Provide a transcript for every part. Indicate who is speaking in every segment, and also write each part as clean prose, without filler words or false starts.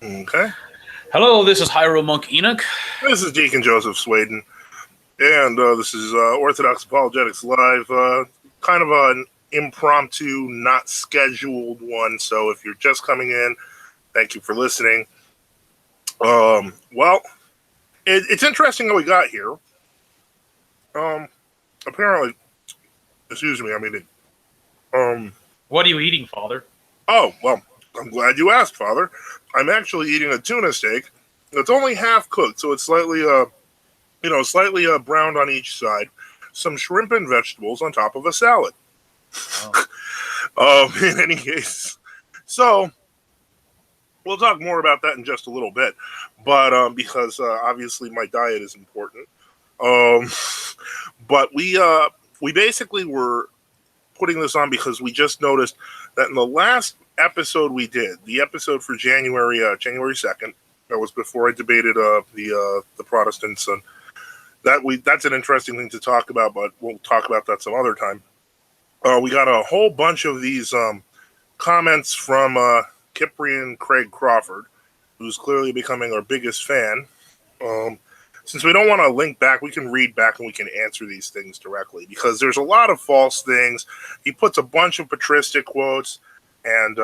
Speaker 1: Okay.
Speaker 2: Hello, this is Hyro Monk Enoch.
Speaker 1: This is Deacon Joseph Swaden, and this is Orthodox Apologetics Live. Kind of an impromptu, not scheduled one. So if you're just coming in, thank you for listening. Well, it's interesting how we got here. Apparently, excuse me.
Speaker 2: What are you eating, Father?
Speaker 1: Oh, well, I'm glad you asked, Father. I'm actually eating a tuna steak. It's only half cooked, so it's slightly browned on each side. Some shrimp and vegetables on top of a salad.
Speaker 2: Oh.
Speaker 1: In any case, so we'll talk more about that in just a little bit. But because obviously my diet is important. But we basically were putting this on because we just noticed that in the last episode we did, the episode for January 2nd, that was before I debated the Protestants, and that's an interesting thing to talk about, but we'll talk about that some other time. We got a whole bunch of these comments from Cyprian Craig Crawford, who's clearly becoming our biggest fan. Since we don't want to link back, we can read back and we can answer these things directly, because there's a lot of false things. He puts a bunch of patristic quotes, and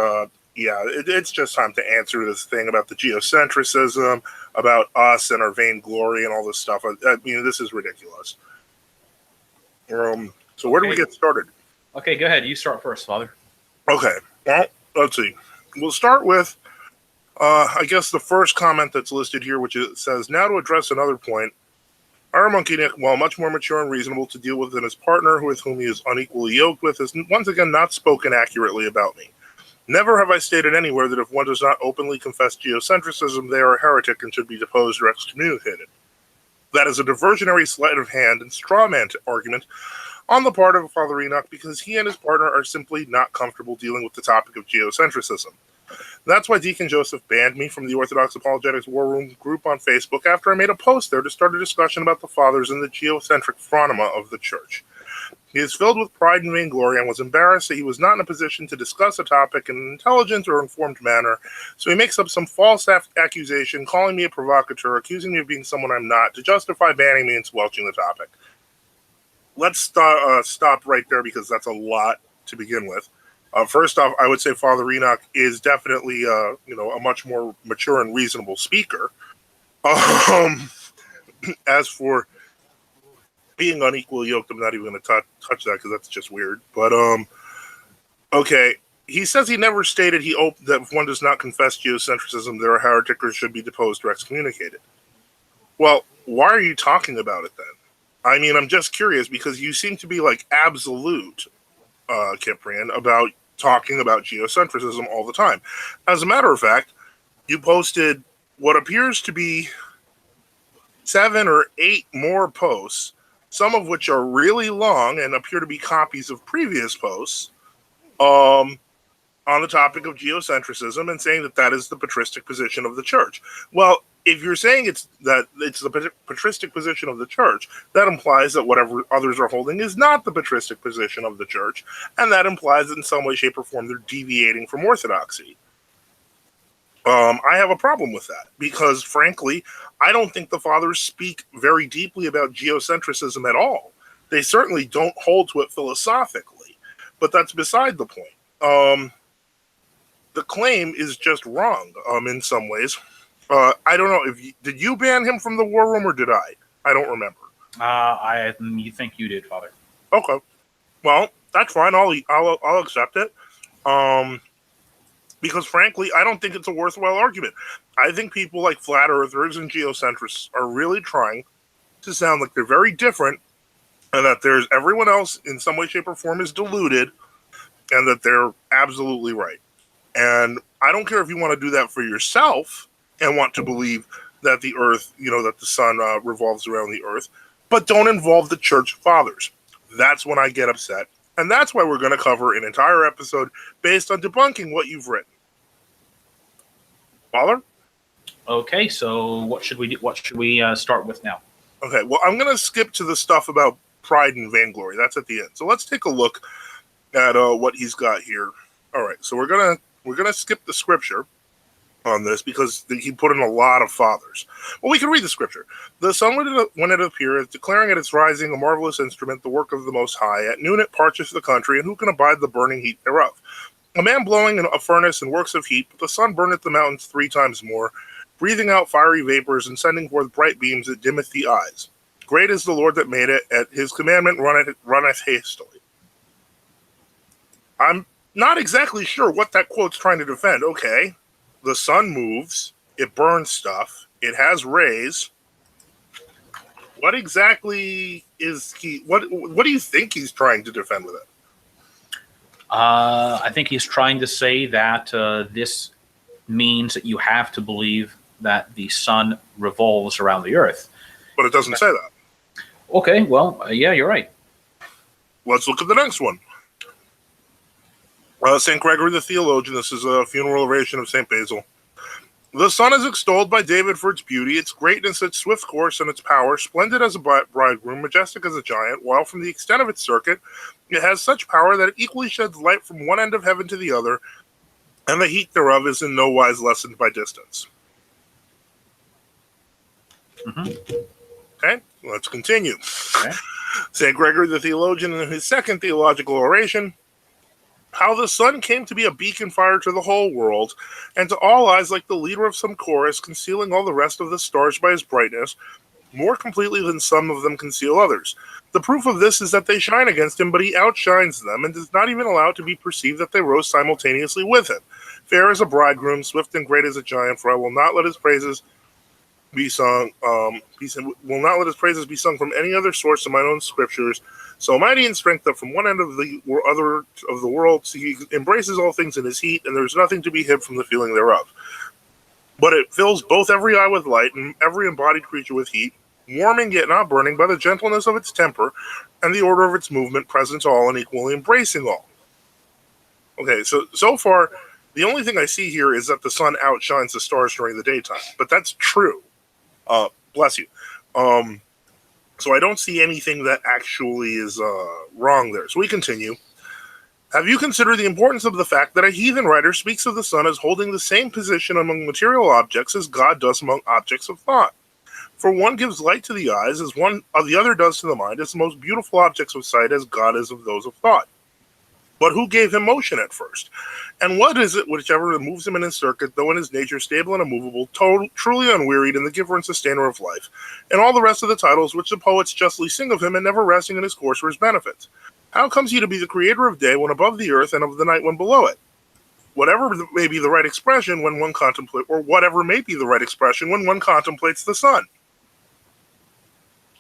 Speaker 1: it's just time to answer this thing about the geocentrism, about us and our vainglory and all this stuff. I mean, this is ridiculous. So where do we get started?
Speaker 2: Okay, go ahead. You start first, Father.
Speaker 1: Okay, well, let's see. We'll start with, I guess, the first comment that's listed here, which says, now to address another point, our monkey Nick, while much more mature and reasonable to deal with than his partner, with whom he is unequally yoked with, has once again not spoken accurately about me. Never have I stated anywhere that if one does not openly confess geocentrism, they are a heretic and should be deposed or excommunicated. That is a diversionary sleight of hand and straw man argument on the part of Father Enoch, because he and his partner are simply not comfortable dealing with the topic of geocentrism. That's why Deacon Joseph banned me from the Orthodox Apologetics War Room group on Facebook after I made a post there to start a discussion about the fathers and the geocentric phronema of the church. He is filled with pride and vainglory and was embarrassed that he was not in a position to discuss a topic in an intelligent or informed manner, so he makes up some false accusation, calling me a provocateur, accusing me of being someone I'm not, to justify banning me and squelching the topic. Let's stop right there, because that's a lot to begin with. First off, I would say Father Enoch is definitely a much more mature and reasonable speaker. As for being unequally yoked, I'm not even going to touch that, because that's just weird. But okay, he says he never stated that if one does not confess geocentrism, there are heretics or should be deposed or excommunicated. Well, why are you talking about it then? I mean, I'm just curious, because you seem to be like absolute, Cyprian, about talking about geocentrism all the time. As a matter of fact, you posted what appears to be 7 or 8 more posts, some of which are really long and appear to be copies of previous posts, on the topic of geocentrism, and saying that is the patristic position of the church. Well, if you're saying it's the patristic position of the church, that implies that whatever others are holding is not the patristic position of the church, and that implies that in some way, shape, or form they're deviating from orthodoxy. I have a problem with that, because frankly, I don't think the fathers speak very deeply about geocentrism at all. They certainly don't hold to it philosophically, but that's beside the point. The claim is just wrong in some ways. I don't know, did you ban him from the War Room, or did I? I don't remember.
Speaker 2: I think you did, Father.
Speaker 1: Okay, well, that's fine. I'll accept it. Because frankly, I don't think it's a worthwhile argument. I think people like flat earthers and geocentrists are really trying to sound like they're very different, and that there's everyone else in some way, shape, or form is deluded, and that they're absolutely right. And I don't care if you want to do that for yourself and want to believe that the earth, that the sun revolves around the earth, but don't involve the church fathers. That's when I get upset. And that's why we're going to cover an entire episode based on debunking what you've written. Father?
Speaker 2: Okay, so what should we do? What should we start with now?
Speaker 1: Okay, well, I'm going to skip to the stuff about pride and vainglory. That's at the end. So let's take a look at what he's got here. All right, so we're gonna skip the scripture, on this because he put in a lot of fathers. Well, we can read the scripture. The sun, when it appeareth, declaring at its rising a marvelous instrument, the work of the Most High. At noon it parcheth the country, and who can abide the burning heat thereof? A man blowing in a furnace and works of heat, but the sun burneth the mountains 3 times more, breathing out fiery vapors and sending forth bright beams that dimmeth the eyes. Great is the Lord that made it, at his commandment runneth hastily. I'm not exactly sure what that quote's trying to defend. Okay, the sun moves, it burns stuff, it has rays. What exactly is he? What do you think he's trying to defend with it?
Speaker 2: I think he's trying to say that this means that you have to believe that the sun revolves around the earth.
Speaker 1: But it doesn't say that.
Speaker 2: Okay, well, yeah, you're right.
Speaker 1: Let's look at the next one. St. Gregory the Theologian, this is a funeral oration of St. Basil. The sun is extolled by David for its beauty, its greatness, its swift course, and its power, splendid as a bridegroom, majestic as a giant, while from the extent of its circuit, it has such power that it equally sheds light from one end of heaven to the other, and the heat thereof is in no wise lessened by distance.
Speaker 2: Mm-hmm.
Speaker 1: Okay, let's continue.
Speaker 2: Okay.
Speaker 1: St. Gregory the Theologian, in his second theological oration, how the sun came to be a beacon fire to the whole world, and to all eyes like the leader of some chorus, concealing all the rest of the stars by his brightness, more completely than some of them conceal others. The proof of this is that they shine against him, but he outshines them, and does not even allow it to be perceived that they rose simultaneously with him. Fair as a bridegroom, swift and great as a giant, for I will not let his praises be sung. Will not let his praises be sung from any other source of mine own scriptures. So mighty in strength that from one end of the other of the world he embraces all things in his heat, and there is nothing to be hid from the feeling thereof. But it fills both every eye with light and every embodied creature with heat, warming yet not burning by the gentleness of its temper and the order of its movement, present to all and equally embracing all. Okay, so far, the only thing I see here is that the sun outshines the stars during the daytime, but that's true. Bless you. So I don't see anything that actually is wrong there. So we continue. Have you considered the importance of the fact that a heathen writer speaks of the sun as holding the same position among material objects as God does among objects of thought? For one gives light to the eyes as the other does to the mind, as the most beautiful objects of sight as God is of those of thought. But who gave him motion at first? And what is it whichever moves him in his circuit, though in his nature stable and immovable, truly unwearied, and the giver and sustainer of life, and all the rest of the titles which the poets justly sing of him, and never resting in his course for his benefits? How comes he to be the creator of day when above the earth, and of the night when below it? Whatever may be the right expression when one contemplates, or whatever may be the right expression when one contemplates the sun.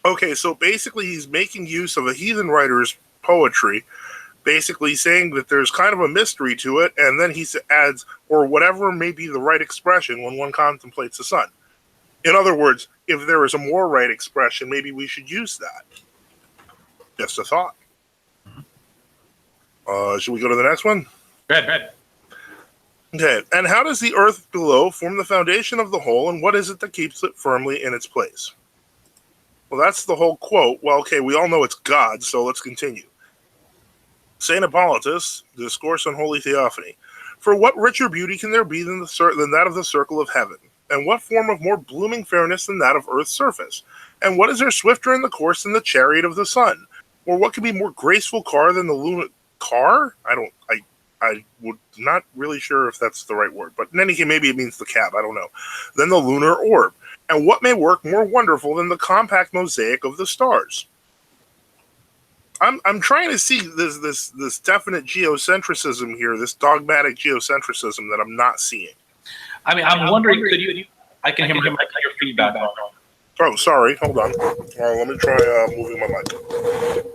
Speaker 1: Okay, so basically he's making use of a heathen writer's poetry, basically saying that there's kind of a mystery to it, and then he adds, or whatever may be the right expression when one contemplates the sun. In other words, if there is a more right expression, maybe we should use that. Just a thought. Should we go to the next one?
Speaker 2: Good.
Speaker 1: Okay, and how does the earth below form the foundation of the whole, and what is it that keeps it firmly in its place? Well, that's the whole quote. Well, okay, we all know it's God, so let's continue. St. Hippolytus, Discourse on Holy Theophany. For what richer beauty can there be than that of the circle of heaven? And what form of more blooming fairness than that of earth's surface? And what is there swifter in the course than the chariot of the sun? Or what can be more graceful car than the lunar car? I would not really sure if that's the right word, but in any case, maybe it means the cab. I don't know. Then the lunar orb. And what may work more wonderful than the compact mosaic of the stars? I'm trying to see this definite geocentrism here, this dogmatic geocentrism that I'm not seeing.
Speaker 2: I mean, I'm wondering, could you? I can hear your feedback.
Speaker 1: Oh, sorry. Hold on. Let me try moving my mic.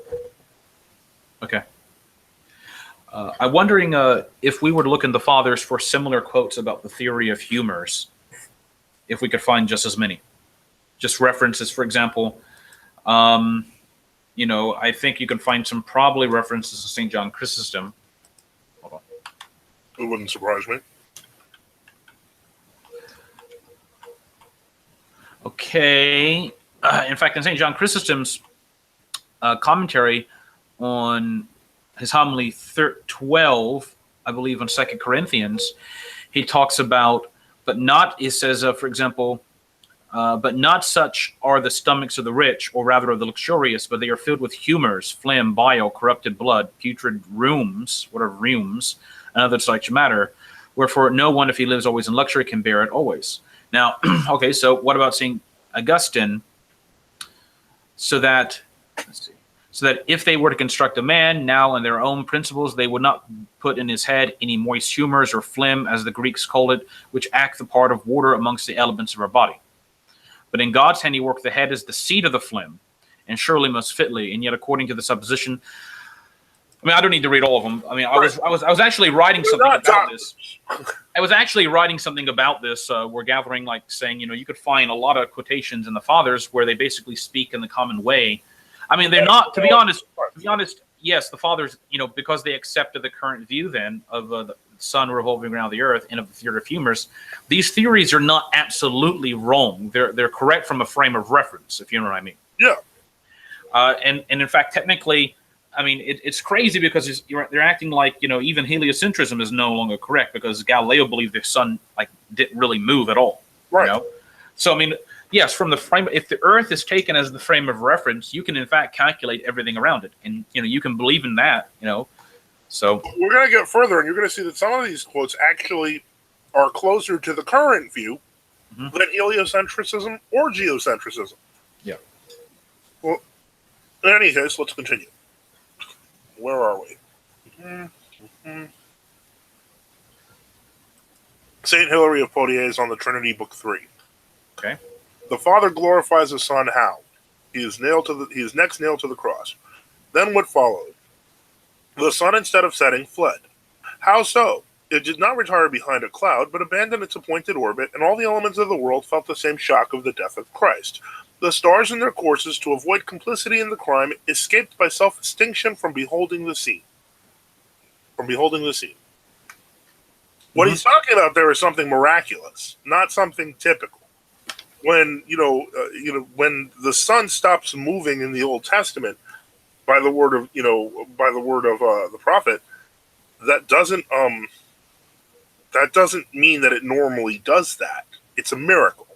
Speaker 2: Okay. I'm wondering if we were to look in the Fathers for similar quotes about the theory of humors, if we could find just as many. Just references, for example, I think you can find some probably references to St. John Chrysostom. Hold on.
Speaker 1: It wouldn't surprise me.
Speaker 2: Okay. In fact, in St. John Chrysostom's commentary on his homily 12, I believe, on 2 Corinthians, he talks about but not, it says, for example, but not such are the stomachs of the rich, or rather of the luxurious, but they are filled with humors, phlegm, bile, corrupted blood, putrid rheums, what are rheums, and other such matter. Wherefore, no one, if he lives always in luxury, can bear it always. Now, okay, so what about St. Augustine? So that, let's see, so that if they were to construct a man now in their own principles, they would not put in his head any moist humors or phlegm, as the Greeks call it, which act the part of water amongst the elements of our body. But in God's handiwork, the head is the seat of the phlegm, and surely most fitly, and yet according to the supposition. I mean, I don't need to read all of them. I mean, I was actually writing something about this. I was actually writing something about this. We're gathering, like, saying, you could find a lot of quotations in the Fathers where they basically speak in the common way. I mean, they're not, to be honest, yes, the Fathers, because they accepted the current view then of the sun revolving around the earth and of the theory of humors, these theories are not absolutely wrong. They're correct from a frame of reference, if you know what I mean.
Speaker 1: Yeah.
Speaker 2: And in fact, technically, I mean, it's crazy because they're acting like, even heliocentrism is no longer correct, because Galileo believed the sun didn't really move at all.
Speaker 1: Right.
Speaker 2: So, I mean, yes, from the frame, if the earth is taken as the frame of reference, you can in fact calculate everything around it. And, you can believe in that, So
Speaker 1: we're going to get further, and you're going to see that some of these quotes actually are closer to the current view than heliocentrism or geocentrism.
Speaker 2: Yeah.
Speaker 1: Well, in any case, let's continue. Where are we? St. Hilary of Poitiers on the Trinity, Book 3.
Speaker 2: Okay.
Speaker 1: The Father glorifies the Son how? He is next nailed to the cross. Then what followed? The sun, instead of setting, fled. How so? It did not retire behind a cloud, but abandoned its appointed orbit, and all the elements of the world felt the same shock of the death of Christ. The stars in their courses, to avoid complicity in the crime, escaped by self-extinction from beholding the scene. What he's talking about there is something miraculous, not something typical. When when the sun stops moving in the Old Testament, by the word of the prophet, that doesn't mean that it normally does that. It's a miracle.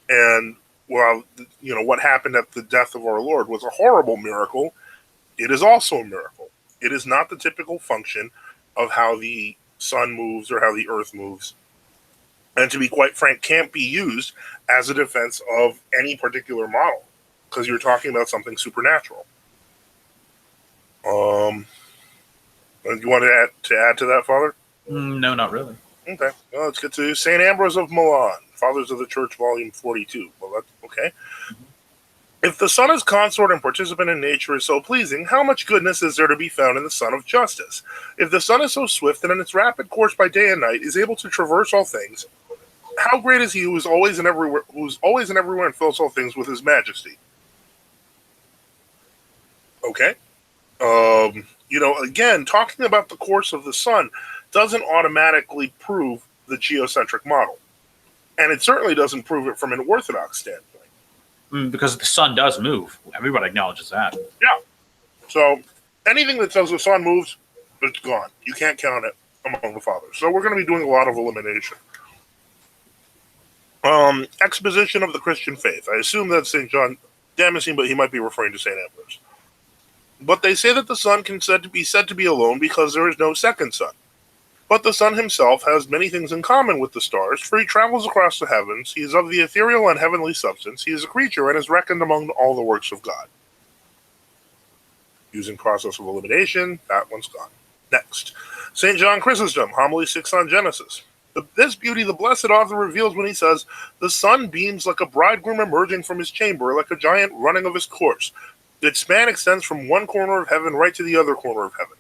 Speaker 1: And while what happened at the death of our Lord was a horrible miracle, it is also a miracle. It is not the typical function of how the sun moves or how the earth moves. And to be quite frank, can't be used as a defense of any particular model, because you're talking about something supernatural. Do you want to add to that, Father?
Speaker 2: No, not really.
Speaker 1: Okay. Well, let's get to St. Ambrose of Milan, Fathers of the Church, Volume 42. Well, that's okay. If the Son as consort and participant in nature is so pleasing, how much goodness is there to be found in the Son of Justice? If the sun is so swift and in its rapid course by day and night is able to traverse all things, how great is he who is always and everywhere and fills all things with his majesty? Okay. Again, talking about the course of the sun doesn't automatically prove the geocentric model. And it certainly doesn't prove it from an Orthodox standpoint.
Speaker 2: Because the sun does move. Everybody acknowledges that.
Speaker 1: Yeah. So anything that says the sun moves, it's gone. You can't count it among the Fathers. So we're going to be doing a lot of elimination. Exposition of the Christian faith. I assume that's St. John Damascene, but he might be referring to St. Ambrose. But they say that the sun can be said to be alone because there is no second sun. But the sun himself has many things in common with the stars, for he travels across the heavens, he is of the ethereal and heavenly substance, he is a creature and is reckoned among all the works of God. Using process of elimination, that one's gone. Next, St. John Chrysostom, Homily 6 on Genesis. This beauty the blessed author reveals when he says, the sun beams like a bridegroom emerging from his chamber, like a giant running of his course. Its span extends from one corner of heaven right to the other corner of heaven.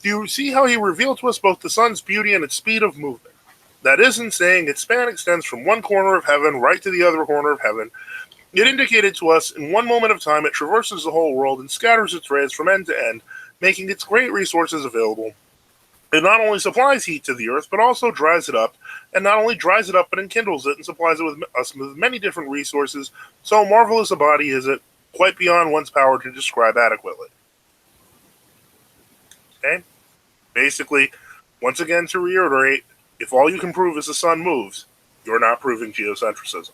Speaker 1: Do you see how he revealed to us both the sun's beauty and its speed of movement? That is in saying its span extends from one corner of heaven right to the other corner of heaven. It indicated to us in one moment of time it traverses the whole world and scatters its rays from end to end, making its great resources available. It not only supplies heat to the earth, but also dries it up, and not only dries it up, but enkindles it and supplies it with us with many different resources. So marvelous a body is it, quite beyond one's power to describe adequately. Okay? Basically, once again to reiterate, if all you can prove is the sun moves, You're not proving geocentrism.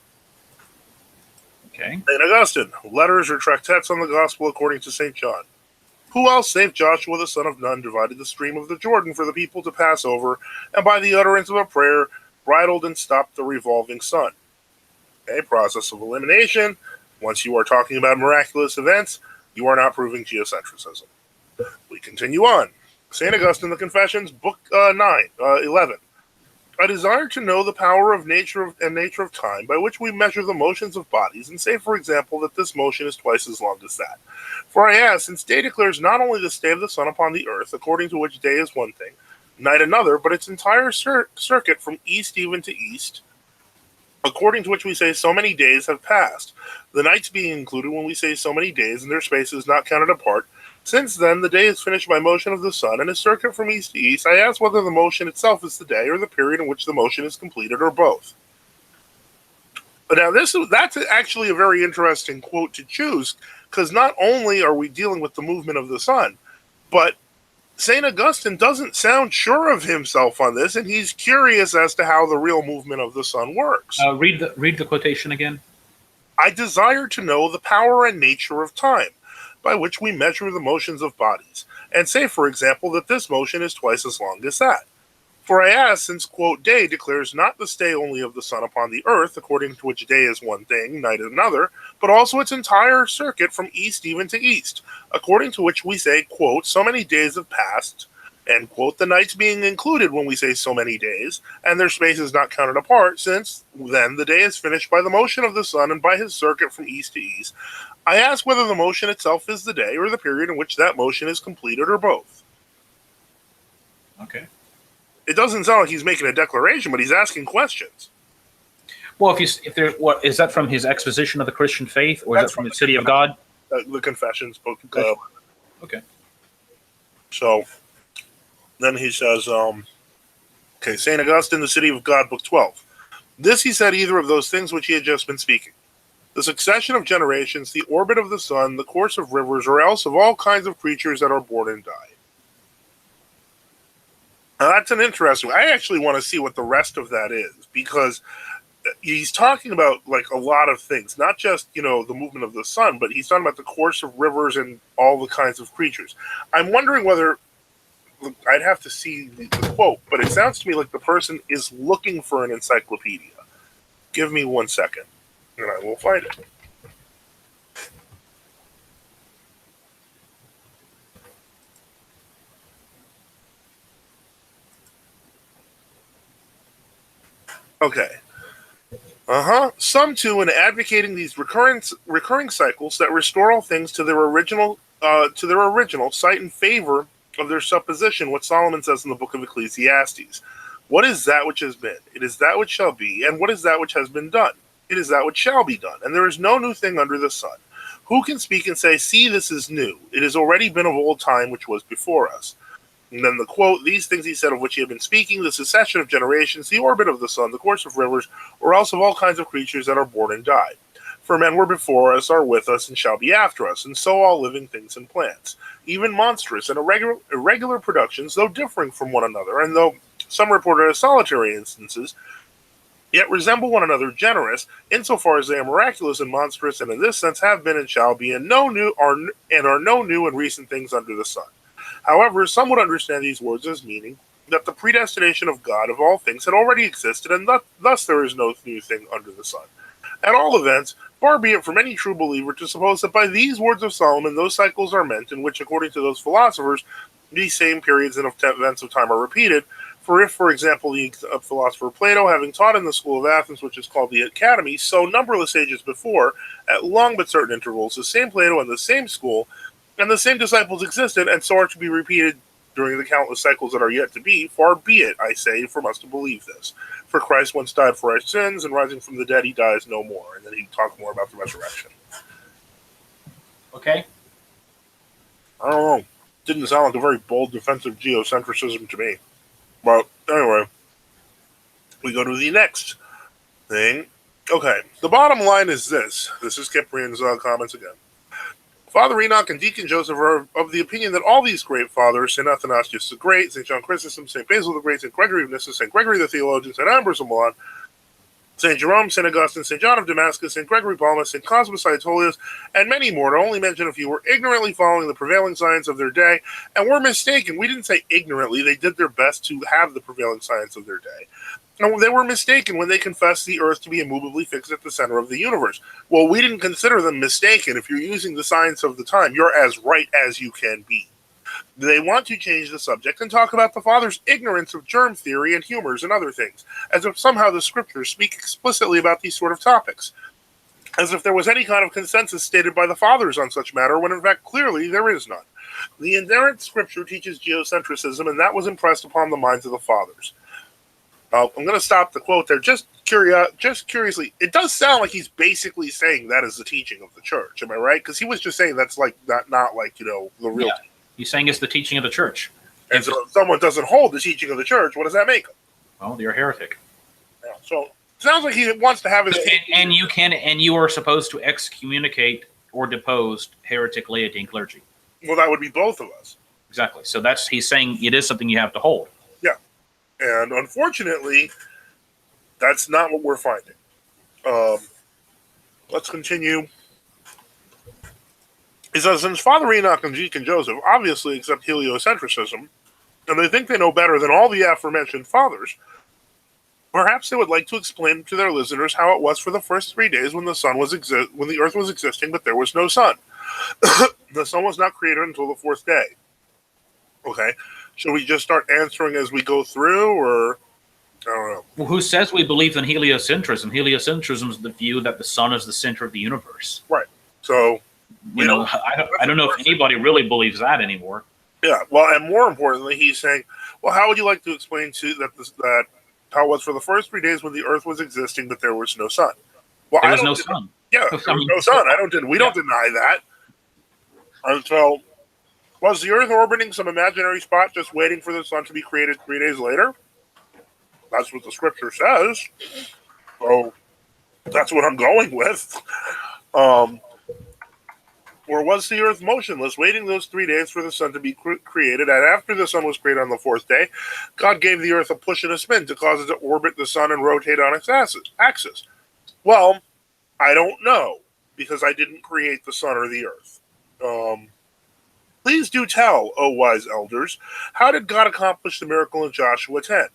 Speaker 2: Okay.
Speaker 1: St. Augustine, letters or tractates on the gospel according to St. John. Who else save Joshua the son of Nun divided the stream of the Jordan for the people to pass over, and by the utterance of a prayer bridled and stopped the revolving sun? A process of elimination. Once you are talking about miraculous events, you are not proving geocentrism. We continue on. St. Augustine, the Confessions, Book 11. I desire to know the power of nature and nature of time by which we measure the motions of bodies, and say, for example, that this motion is twice as long as that. For I ask, since day declares not only the stay of the sun upon the earth, according to which day is one thing, night another, but its entire circuit from east even to east, according to which we say so many days have passed, the nights being included when we say so many days, and their spaces not counted apart. Since then the day is finished by motion of the sun, and his circuit from east to east, I ask whether the motion itself is the day, or the period in which the motion is completed, or both. Now that's actually a very interesting quote to choose, because not only are we dealing with the movement of the sun, but St. Augustine doesn't sound sure of himself on this, and he's curious as to how the real movement of the sun works.
Speaker 2: Read the quotation again.
Speaker 1: I desire to know the power and nature of time, by which we measure the motions of bodies, and say, for example, that this motion is twice as long as that. For I ask, since, quote, day declares not the stay only of the sun upon the earth, according to which day is one thing, night another, but also its entire circuit from east even to east, according to which we say, quote, so many days have passed, end quote, the nights being included when we say so many days, and their spaces not counted apart, since then the day is finished by the motion of the sun and by his circuit from east to east. I ask whether the motion itself is the day, or the period in which that motion is completed, or both.
Speaker 2: Okay.
Speaker 1: It doesn't sound like he's making a declaration, but he's asking questions.
Speaker 2: Well, what is that from his exposition of the Christian faith, or is that from the City of God?
Speaker 1: The Confessions book.
Speaker 2: Okay.
Speaker 1: So then he says, St. Augustine, the City of God, book 12. This he said either of those things which he had just been speaking. The succession of generations, the orbit of the sun, the course of rivers, or else of all kinds of creatures that are born and die. Now that's an interesting one. I actually want to see what the rest of that is, because he's talking about like a lot of things, not just, the movement of the sun, but he's talking about the course of rivers and all the kinds of creatures. I'm wondering whether, I'd have to see the quote, but it sounds to me like the person is looking for an encyclopedia. Give me 1 second, and I will find it. Okay. Some too, in advocating these recurring cycles that restore all things to their original cite in favor of their supposition what Solomon says in the book of Ecclesiastes. What is that which has been? It is that which shall be. And what is that which has been done? It is that which shall be done. And there is no new thing under the sun. Who can speak and say, see, this is new? It has already been of old time which was before us. And then the quote, these things he said of which he had been speaking, the succession of generations, the orbit of the sun, the course of rivers, or else of all kinds of creatures that are born and die. For men were before us, are with us, and shall be after us, and so all living things and plants, even monstrous and irregular productions, though differing from one another, and though some reported as solitary instances, yet resemble one another generous, insofar as they are miraculous and monstrous, and in this sense have been and shall be, and are no new and recent things under the sun. However, some would understand these words as meaning that the predestination of God of all things had already existed, and thus there is no new thing under the sun. At all events, far be it from any true believer to suppose that by these words of Solomon those cycles are meant, in which, according to those philosophers, these same periods and events of time are repeated. For if, for example, the philosopher Plato, having taught in the school of Athens, which is called the Academy, so numberless ages before, at long but certain intervals, the same Plato and the same school, and the same disciples existed, and so are to be repeated during the countless cycles that are yet to be, far be it, I say, for us to believe this. For Christ once died for our sins, and rising from the dead, he dies no more. And then he talks more about the resurrection.
Speaker 2: Okay.
Speaker 1: I don't know. Didn't sound like a very bold defense of geocentrism to me. But anyway, we go to the next thing. Okay, the bottom line is this. This is Cyprian's comments again. Father Enoch and Deacon Joseph are of the opinion that all these great fathers, St. Athanasius the Great, St. John Chrysostom, St. Basil the Great, St. Gregory of Nyssa, St. Gregory the Theologian, St. Ambrose of Milan, St. Jerome, St. Augustine, St. John of Damascus, St. Gregory Palamas, St. Cosmas Aetolius, and many more, to only mention a few, were ignorantly following the prevailing science of their day and were mistaken. We didn't say ignorantly. They did their best to have the prevailing science of their day. And they were mistaken when they confessed the earth to be immovably fixed at the center of the universe. Well, we didn't consider them mistaken. If you're using the science of the time, you're as right as you can be. They want to change the subject and talk about the Father's ignorance of germ theory and humors and other things, as if somehow the scriptures speak explicitly about these sort of topics, as if there was any kind of consensus stated by the Fathers on such matter, when in fact clearly there is none. The inerrant scripture teaches geocentrism, and that was impressed upon the minds of the Fathers. I'm going to stop the quote there. Just curiously, it does sound like he's basically saying that is the teaching of the church. Am I right? Because he was just saying that's like not like, the real.
Speaker 2: Yeah. He's saying it's the teaching of the church.
Speaker 1: And so if someone doesn't hold the teaching of the church, what does that make them?
Speaker 2: Well, you're a heretic.
Speaker 1: Yeah, so it sounds like he wants to have his.
Speaker 2: And you are supposed to excommunicate or depose heretic laity and clergy.
Speaker 1: Well, that would be both of us.
Speaker 2: Exactly. So he's saying it is something you have to hold.
Speaker 1: Yeah. And unfortunately, that's not what we're finding. Let's continue. He says, since Father Enoch and Deacon Joseph obviously accept heliocentrism, and they think they know better than all the aforementioned fathers, perhaps they would like to explain to their listeners how it was for the first 3 days when the earth was existing, but there was no sun. The sun was not created until the fourth day. Okay. Should we just start answering as we go through, or I don't know?
Speaker 2: Well, who says we believe in heliocentrism? Heliocentrism is the view that the sun is the center of the universe.
Speaker 1: Right. So,
Speaker 2: I don't know if anybody really believes that anymore.
Speaker 1: Yeah. Well, and more importantly, he's saying, well, how would you like to explain to that how it was for the first 3 days when the earth was existing, but there was no sun? Well,
Speaker 2: there was no sun.
Speaker 1: Yeah, there was no sun. We don't deny that. And so, was the earth orbiting some imaginary spot just waiting for the sun to be created 3 days later? That's what the scripture says. So, that's what I'm going with. Or was the earth motionless, waiting those 3 days for the sun to be created, and after the sun was created on the fourth day, God gave the earth a push and a spin to cause it to orbit the sun and rotate on its axis? Well, I don't know, because I didn't create the sun or the earth. Please do tell, O wise elders, how did God accomplish the miracle in Joshua 10?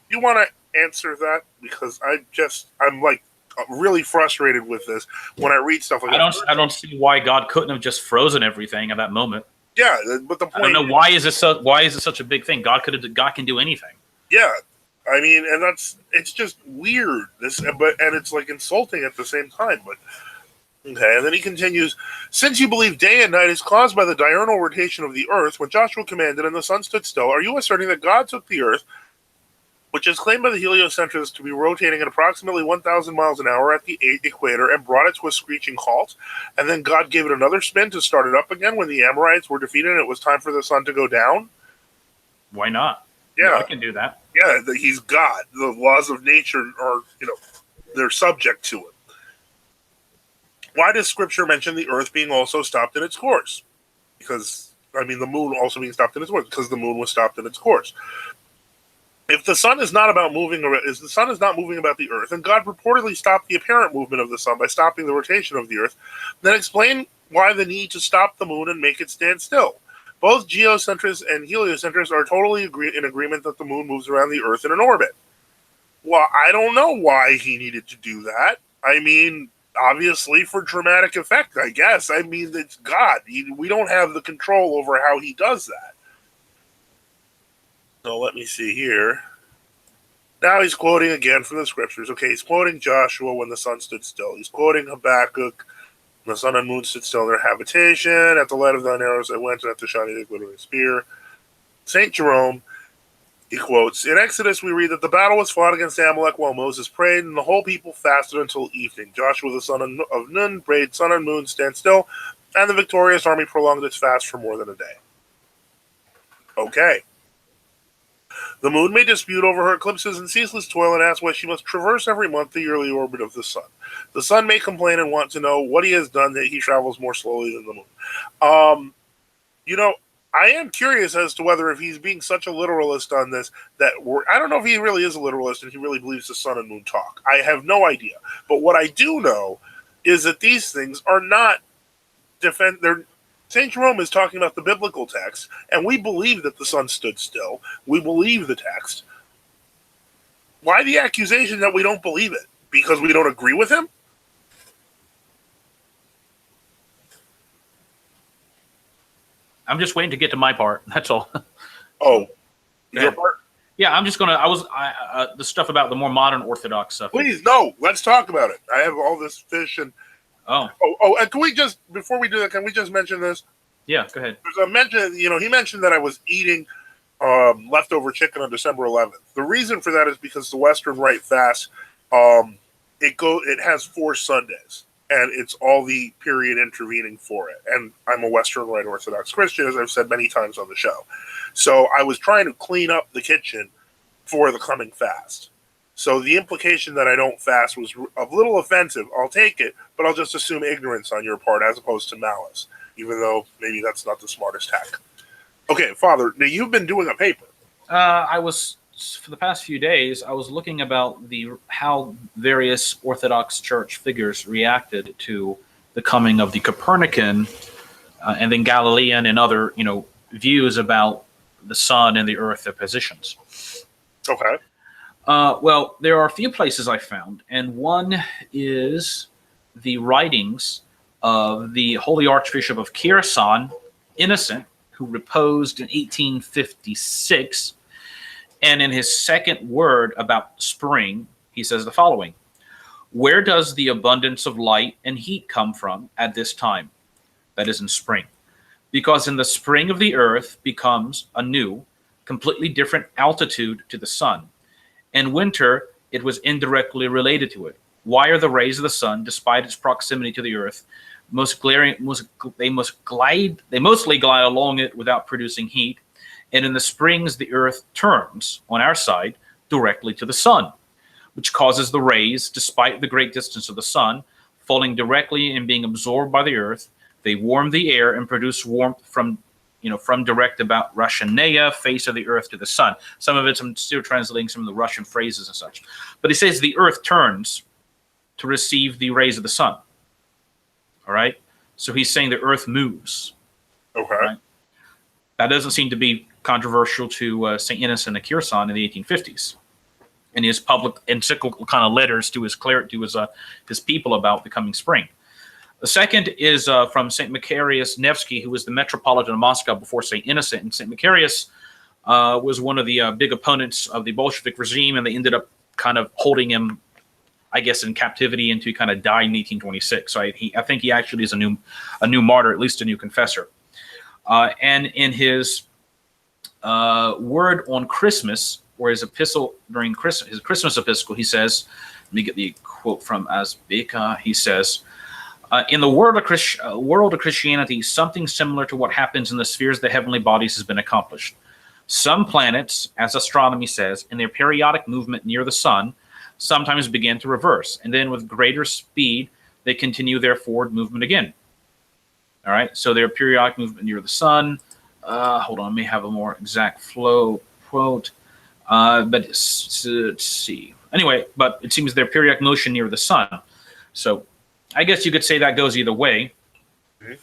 Speaker 1: You want to answer that? Because I'm like really frustrated with this when I read stuff like that.
Speaker 2: I don't see why God couldn't have just frozen everything at that moment.
Speaker 1: Yeah, but the point,
Speaker 2: I don't know why is it such a big thing? God can do anything.
Speaker 1: Yeah, I mean, and it's just weird. And it's like insulting at the same time. But okay, and then he continues, since you believe day and night is caused by the diurnal rotation of the earth, when Joshua commanded and the sun stood still, are you asserting that God took the earth, which is claimed by the heliocentrists to be rotating at approximately 1,000 miles an hour at the equator, and brought it to a screeching halt, and then God gave it another spin to start it up again when the Amorites were defeated and it was time for the sun to go down?
Speaker 2: Why not?
Speaker 1: Yeah,
Speaker 2: I can do that.
Speaker 1: Yeah, he's God. The laws of nature are, they're subject to it. Why does Scripture mention the earth being also stopped in its course? Because, the moon also being stopped in its course, because the moon was stopped in its course. If the sun is not moving about the earth, and God purportedly stopped the apparent movement of the sun by stopping the rotation of the earth, then explain why the need to stop the moon and make it stand still. Both geocentrists and heliocentrists are totally in agreement that the moon moves around the earth in an orbit. Well, I don't know why he needed to do that. Obviously for dramatic effect, I guess. It's God. We don't have the control over how he does that. So let me see here. Now he's quoting again from the scriptures. Okay, he's quoting Joshua when the sun stood still. He's quoting Habakkuk, the sun and moon stood still in their habitation. At the light of thine arrows I went, and at the shining of the glittering spear. St. Jerome, he quotes, in Exodus we read that the battle was fought against Amalek while Moses prayed, and the whole people fasted until evening. Joshua the son of Nun prayed, sun and moon stand still, and the victorious army prolonged its fast for more than a day. Okay. The moon may dispute over her eclipses and ceaseless toil and ask why she must traverse every month the yearly orbit of the sun. The sun may complain and want to know what he has done that he travels more slowly than the moon. I am curious as to whether if he's being such a literalist on this, I don't know if he really is a literalist and he really believes the sun and moon talk. I have no idea. But what I do know is that these things are not St. Jerome is talking about the biblical text, and we believe that the sun stood still. We believe the text. Why the accusation that we don't believe it? Because we don't agree with him?
Speaker 2: I'm just waiting to get to my part. That's all.
Speaker 1: Oh, your part?
Speaker 2: Yeah, I'm just gonna. The stuff about the more modern Orthodox stuff.
Speaker 1: Please, no. Let's talk about it. I have all this fish and. And can we just, before we do that, can we just mention this?
Speaker 2: Yeah, go ahead.
Speaker 1: There's a mention. He mentioned that I was eating leftover chicken on December 11th. The reason for that is because the Western Rite fast, it has 4 Sundays. And it's all the period intervening for it. And I'm a Western Rite Orthodox Christian, as I've said many times on the show. So I was trying to clean up the kitchen for the coming fast. So the implication that I don't fast was a little offensive. I'll take it, but I'll just assume ignorance on your part as opposed to malice, even though maybe that's not the smartest hack. Okay, Father, now you've been doing a paper.
Speaker 2: For the past few days, I was looking about how various Orthodox Church figures reacted to the coming of the Copernican and then Galilean and other, views about the sun and the earth, their positions.
Speaker 1: Okay.
Speaker 2: Well, there are a few places I found, and one is the writings of the Holy Archbishop of Kherson, Innocent, who reposed in 1856. And in his second word about spring, he says the following: "Where does the abundance of light and heat come from at this time?" That is in spring. "Because in the spring of the earth becomes a new, completely different altitude to the sun. In winter, it was indirectly related to it. Why are the rays of the sun, despite its proximity to the earth, they mostly glide along it without producing heat? And in the springs, the earth turns, on our side, directly to the sun, which causes the rays, despite the great distance of the sun, falling directly and being absorbed by the earth. They warm the air and produce warmth from direct about Rashanea, face of the earth, to the sun." Some of it, I'm still translating some of the Russian phrases and such. But he says the earth turns to receive the rays of the sun. All right? So he's saying the earth moves.
Speaker 1: Okay.
Speaker 2: Right? That doesn't seem to be controversial to St. Innocent of Kherson in the 1850s. In his public encyclical kind of letters to his people about the coming spring. The second is from St. Macarius Nevsky, who was the Metropolitan of Moscow before St. Innocent. And St. Macarius was one of the big opponents of the Bolshevik regime, and they ended up kind of holding him, I guess, in captivity until he kind of died in 1826. So I think he actually is a new martyr, at least a new confessor. And in his word on Christmas, or his epistle during Christmas, his Christmas epistle, he says, let me get the quote from Asbeka. He says, "In the world of Christianity, something similar to what happens in the spheres of the heavenly bodies has been accomplished. Some planets, as astronomy says, in their periodic movement near the sun, sometimes begin to reverse, and then with greater speed, they continue their forward movement again." All right, so their periodic movement near the sun. Hold on, I may have a more exact flow quote. But let's see. Anyway, but it seems their periodic motion near the sun. So I guess you could say that goes either way.
Speaker 1: Mm-hmm.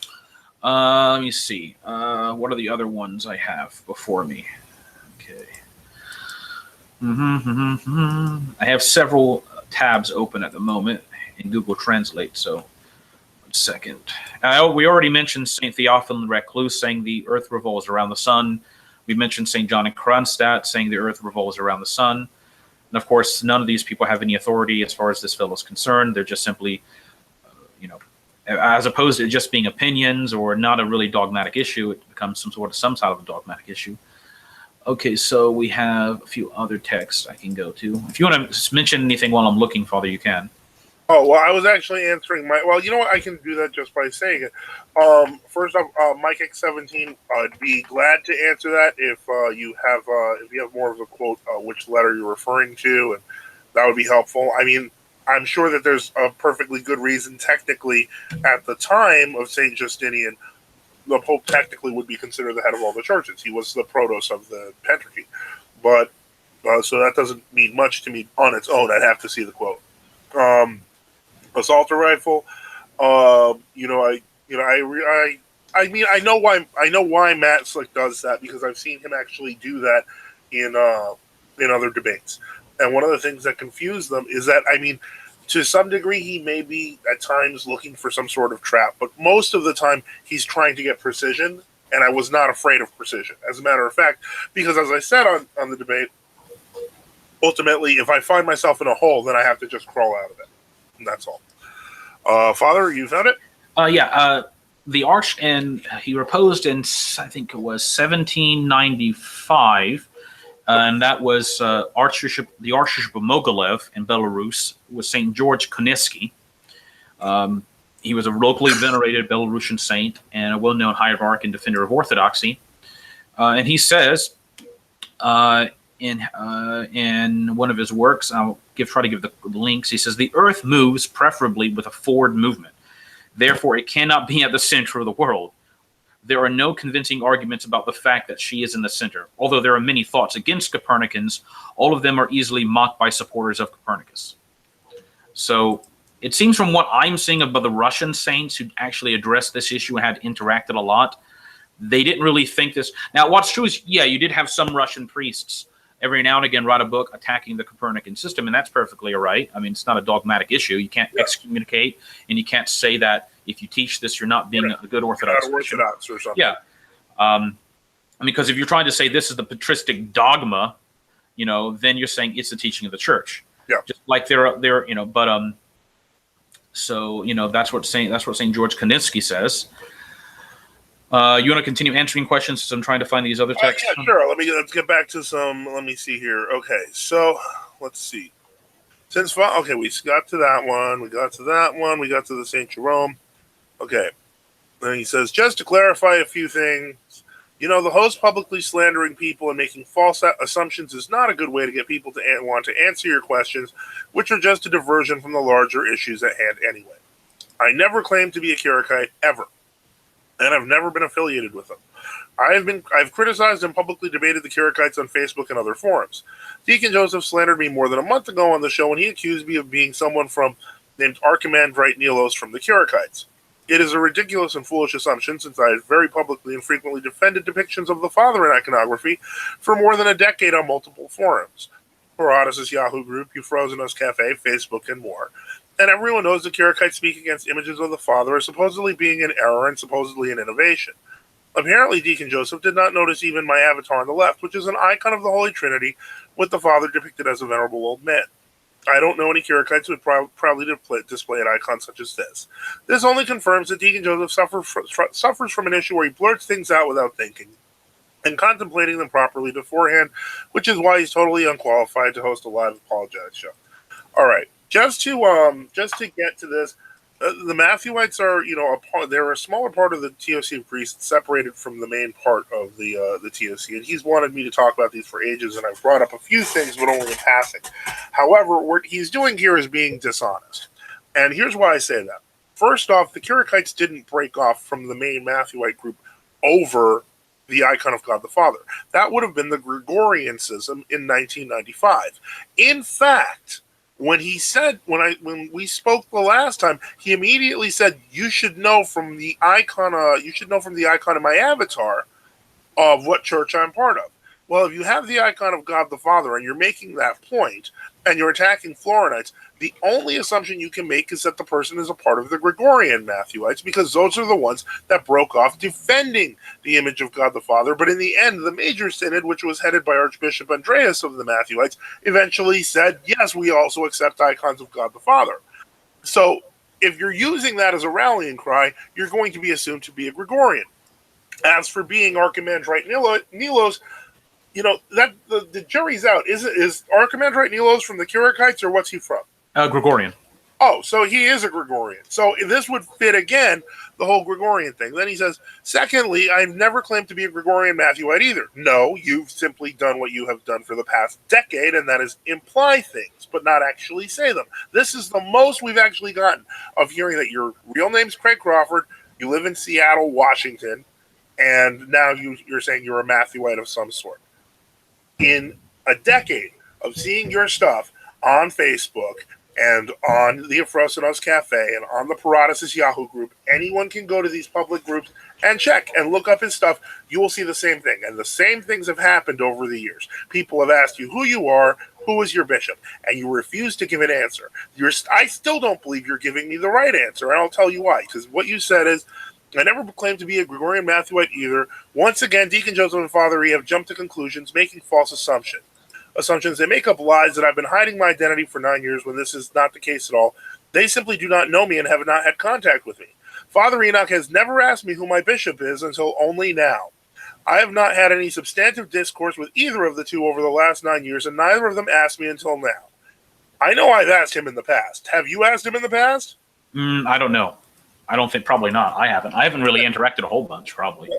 Speaker 2: Let me see. What are the other ones I have before me? Okay. I have several tabs open at the moment in Google Translate, so 1 second. We already mentioned St. Theophilus Recluse saying the earth revolves around the sun. We mentioned St. John in Kronstadt saying the earth revolves around the sun. And of course, none of these people have any authority as far as this fellow is concerned. They're just simply, as opposed to just being opinions or not a really dogmatic issue, it becomes some sort of a dogmatic issue. Okay, so we have a few other texts I can go to. If you want to mention anything while I'm looking, Father, you can.
Speaker 1: Oh, well, I was actually answering well, you know what? I can do that just by saying it. First off, Mike X17, I'd be glad to answer that if you have more of a quote, which letter you're referring to, and that would be helpful. I mean, I'm sure that there's a perfectly good reason, technically, at the time of St. Justinian, the Pope technically would be considered the head of all the churches. He was the protos of the Pentarchy. But, so that doesn't mean much to me on its own. I'd have to see the quote. Assault rifle, I mean, I know why Matt Slick does that, because I've seen him actually do that in other debates. And one of the things that confuse them is that, I mean, to some degree, he may be at times looking for some sort of trap, but most of the time he's trying to get precision, and I was not afraid of precision. As a matter of fact, because as I said on the debate, ultimately, if I find myself in a hole, then I have to just crawl out of it. And that's all. Father, you found it?
Speaker 2: The Arch, and he reposed in, I think it was 1795, and that was the Archbishop of Mogilev in Belarus was St. George Koniski. He was a locally venerated Belarusian saint and a well-known hierarch and defender of orthodoxy. And he says in one of his works, I'll try to give the links. He says the Earth moves preferably with a forward movement. Therefore, it cannot be at the center of the world. There are no convincing arguments about the fact that she is in the center. Although there are many thoughts against Copernicans, all of them are easily mocked by supporters of Copernicus. So it seems from what I'm seeing about the Russian saints who actually addressed this issue and had interacted a lot, they didn't really think this. Now, what's true is, yeah, you did have some Russian priests every now and again write a book attacking the Copernican system, and that's perfectly all right. I mean, it's not a dogmatic issue. You can't excommunicate, and you can't say that if you teach this, you're not being a good Orthodox Christian.
Speaker 1: Orthodox or something.
Speaker 2: Yeah. Because if you're trying to say this is the patristic dogma, then you're saying it's the teaching of the church.
Speaker 1: Yeah.
Speaker 2: Just like that's what St. George Koniski says. You want to continue answering questions since I'm trying to find these other texts?
Speaker 1: Yeah, sure. Let's get back to some. Let me see here. Okay, so let's see. We got to that one. We got to that one. We got to the St. Jerome. Okay. Then he says, just to clarify a few things, the host publicly slandering people and making false assumptions is not a good way to get people to want to answer your questions, which are just a diversion from the larger issues at hand anyway. I never claimed to be a Kierkegaard, ever. And I've never been affiliated with them. I've criticized and publicly debated the Kierkegaards on Facebook and other forums. Deacon Joseph slandered me more than a month ago on the show when he accused me of being someone named Archimandrite Nilos from the Kierkegaards. It is a ridiculous and foolish assumption, since I have very publicly and frequently defended depictions of the Father in iconography for more than a decade on multiple forums. Herodotus' Yahoo group, Euphrosinos Cafe, Facebook, and more. And everyone knows the Kierkegaards speak against images of the Father as supposedly being an error and supposedly an innovation. Apparently, Deacon Joseph did not notice even my avatar on the left, which is an icon of the Holy Trinity, with the Father depicted as a venerable old man. I don't know any Kierkegaards who would proudly display an icon such as this. This only confirms that Deacon Joseph suffers from an issue where he blurts things out without thinking and contemplating them properly beforehand, which is why he's totally unqualified to host a live apologetics show. All right, just to get to this, the Matthewites are, they're a smaller part of the TOC priests, separated from the main part of the TOC, and he's wanted me to talk about these for ages, and I've brought up a few things, but only in passing. However, what he's doing here is being dishonest, and here's why I say that. First off, the Kierkegaards didn't break off from the main Matthewite group over the icon of God the Father. That would have been the Gregorian schism in 1995. In fact, when we spoke the last time, he immediately said, "You should know from the icon. You should know from the icon of my avatar of what church I'm part of." Well, if you have the icon of God the Father and you're making that point and you're attacking Florinites, the only assumption you can make is that the person is a part of the Gregorian Matthewites, because those are the ones that broke off defending the image of God the Father. But in the end, the major synod, which was headed by Archbishop Andreas of the Matthewites, eventually said, yes, we also accept icons of God the Father. So if you're using that as a rallying cry, you're going to be assumed to be a Gregorian. As for being Archimandrite Nilos, that the jury's out. Is Archimandrite Nilos from the Kierkegaards, or what's he from?
Speaker 2: Gregorian.
Speaker 1: Oh, so he is a Gregorian. So this would fit, again, the whole Gregorian thing. Then he says, secondly, I've never claimed to be a Gregorian Matthewite either. No, you've simply done what you have done for the past decade, and that is imply things, but not actually say them. This is the most we've actually gotten of hearing that your real name's Craig Crawford, you live in Seattle, Washington, and now you're saying you're a Matthewite of some sort. In a decade of seeing your stuff on Facebook and on the Afrosinos Cafe and on the Paratus Yahoo group, anyone can go to these public groups and check and look up his stuff. You will see the same thing. And the same things have happened over the years. People have asked you who you are, who is your bishop, and you refuse to give an answer. I still don't believe you're giving me the right answer, and I'll tell you why. Because what you said is, I never claimed to be a Gregorian Matthewite either. Once again, Deacon Joseph and Father E have jumped to conclusions, making false assumptions. They make up lies that I've been hiding my identity for 9 years when this is not the case at all. They simply do not know me and have not had contact with me. Father Enoch has never asked me who my bishop is until only now. I have not had any substantive discourse with either of the two over the last 9 years, and neither of them asked me until now. I know I've asked him in the past. Have you asked him in the past?
Speaker 2: I don't know. I don't think, probably not. I haven't really interacted a whole bunch, probably.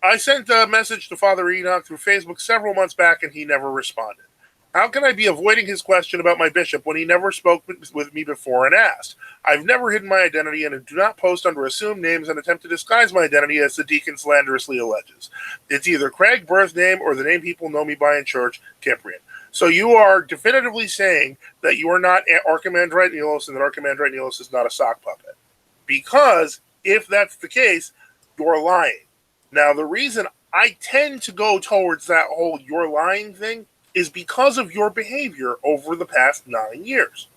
Speaker 1: I sent a message to Father Enoch through Facebook several months back, and he never responded. How can I be avoiding his question about my bishop when he never spoke with me before and asked? I've never hidden my identity and do not post under assumed names and attempt to disguise my identity as the deacon slanderously alleges. It's either Craig, birth name, or the name people know me by in church, Cyprian. So you are definitively saying that you are not Archimandrite Nelos and that Archimandrite Nelos is not a sock puppet. Because if that's the case, you're lying. Now, the reason I tend to go towards that whole you're lying thing is because of your behavior over the past 9 years.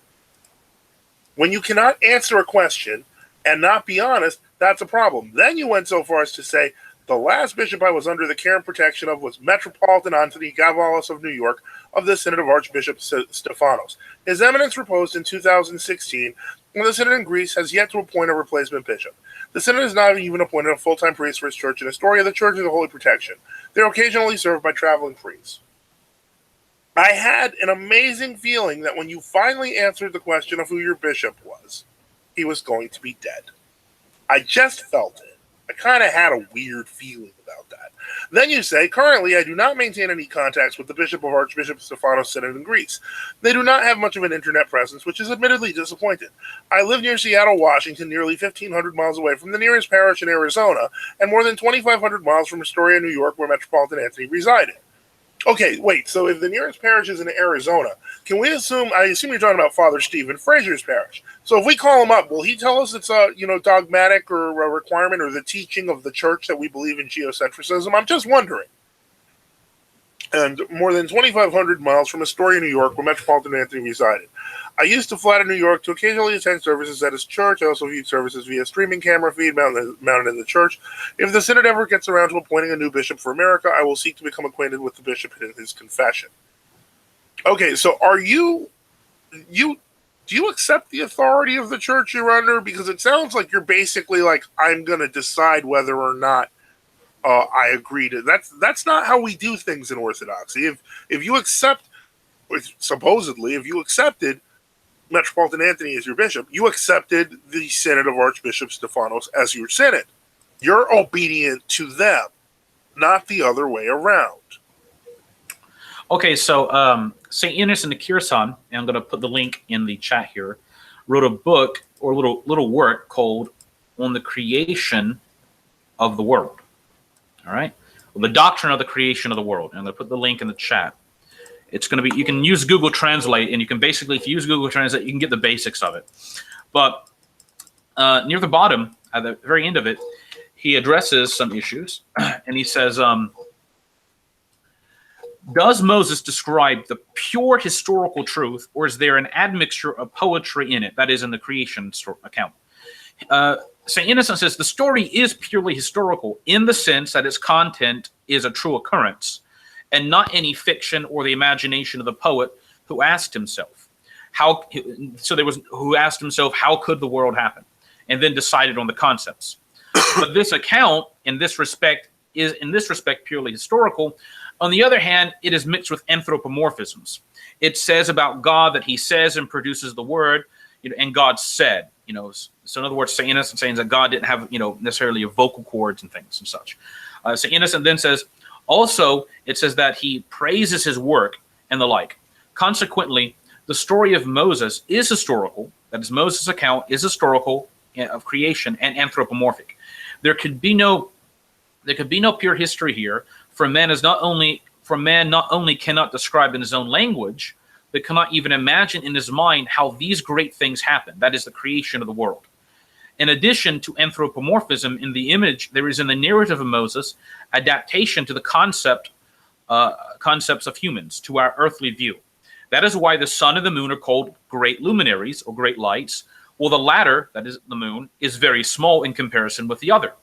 Speaker 1: When you cannot answer a question and not be honest, that's a problem. Then you went so far as to say, the last bishop I was under the care and protection of was Metropolitan Anthony Gavalos of New York of the Synod of Archbishop Stephanos. His eminence reposed in 2016, and the Synod in Greece has yet to appoint a replacement bishop. The Synod has not even appointed a full-time priest for his church, and Astoria, the Church of the Holy Protection. They're occasionally served by traveling priests. I had an amazing feeling that when you finally answered the question of who your bishop was, he was going to be dead. I just felt it. I kind of had a weird feeling about that. Then you say, currently I do not maintain any contacts with the Bishop of Archbishop Stephanos Synod in Greece. They do not have much of an internet presence, which is admittedly disappointing. I live near Seattle, Washington, nearly 1,500 miles away from the nearest parish in Arizona, and more than 2,500 miles from Astoria, New York, where Metropolitan Anthony resided. Okay, wait, so if the nearest parish is in Arizona, can we assume, I assume you're talking about Father Stephen Fraser's parish. So if we call him up, will he tell us it's a, dogmatic or a requirement or the teaching of the church that we believe in geocentrism? I'm just wondering. And more than 2,500 miles from Astoria, New York, where Metropolitan Anthony resided. I used to fly to New York to occasionally attend services at his church. I also viewed services via streaming camera feed mounted in the church. If the Synod ever gets around to appointing a new bishop for America, I will seek to become acquainted with the bishop in his confession. Okay, so do you accept the authority of the church you're under? Because it sounds like you're basically like, I'm going to decide whether or not I agree to. That's not how we do things in Orthodoxy. If you accept, supposedly, if you accepted Metropolitan Anthony as your bishop, you accepted the Synod of Archbishop Stephanos as your synod. You're obedient to them, not the other way around.
Speaker 2: Okay, so St. Innocent of Kherson, and I'm going to put the link in the chat here, wrote a book or little work called On the Creation of the World. All right? Well, the doctrine of the creation of the world. And I'm going to put the link in the chat. It's going to be, you can use Google Translate, and you can basically, if you use Google Translate, you can get the basics of it. But near the bottom, at the very end of it, he addresses some issues, and he says, does Moses describe the pure historical truth, or is there an admixture of poetry in it? That is, in the creation account. St. Innocent says the story is purely historical in the sense that its content is a true occurrence, and not any fiction or the imagination of the poet who asked himself how could the world happen, and then decided on the concepts. But this account, in this respect, is purely historical. On the other hand, it is mixed with anthropomorphisms. It says about God that he says and produces the word, and God said. So in other words, St. Innocent saying that God didn't have, necessarily vocal cords and things and such. St. Innocent then says, also, it says that he praises his work and the like. Consequently, the story of Moses is historical. That is, Moses' account is historical of creation and anthropomorphic. There could be no There could be no pure history here, for man not only cannot describe in his own language, but cannot even imagine in his mind how these great things happen. That is the creation of the world. In addition to anthropomorphism in the image, there is in the narrative of Moses adaptation to the concepts of humans, to our earthly view. That is why the sun and the moon are called great luminaries or great lights, while the latter, that is the moon, is very small in comparison with the other.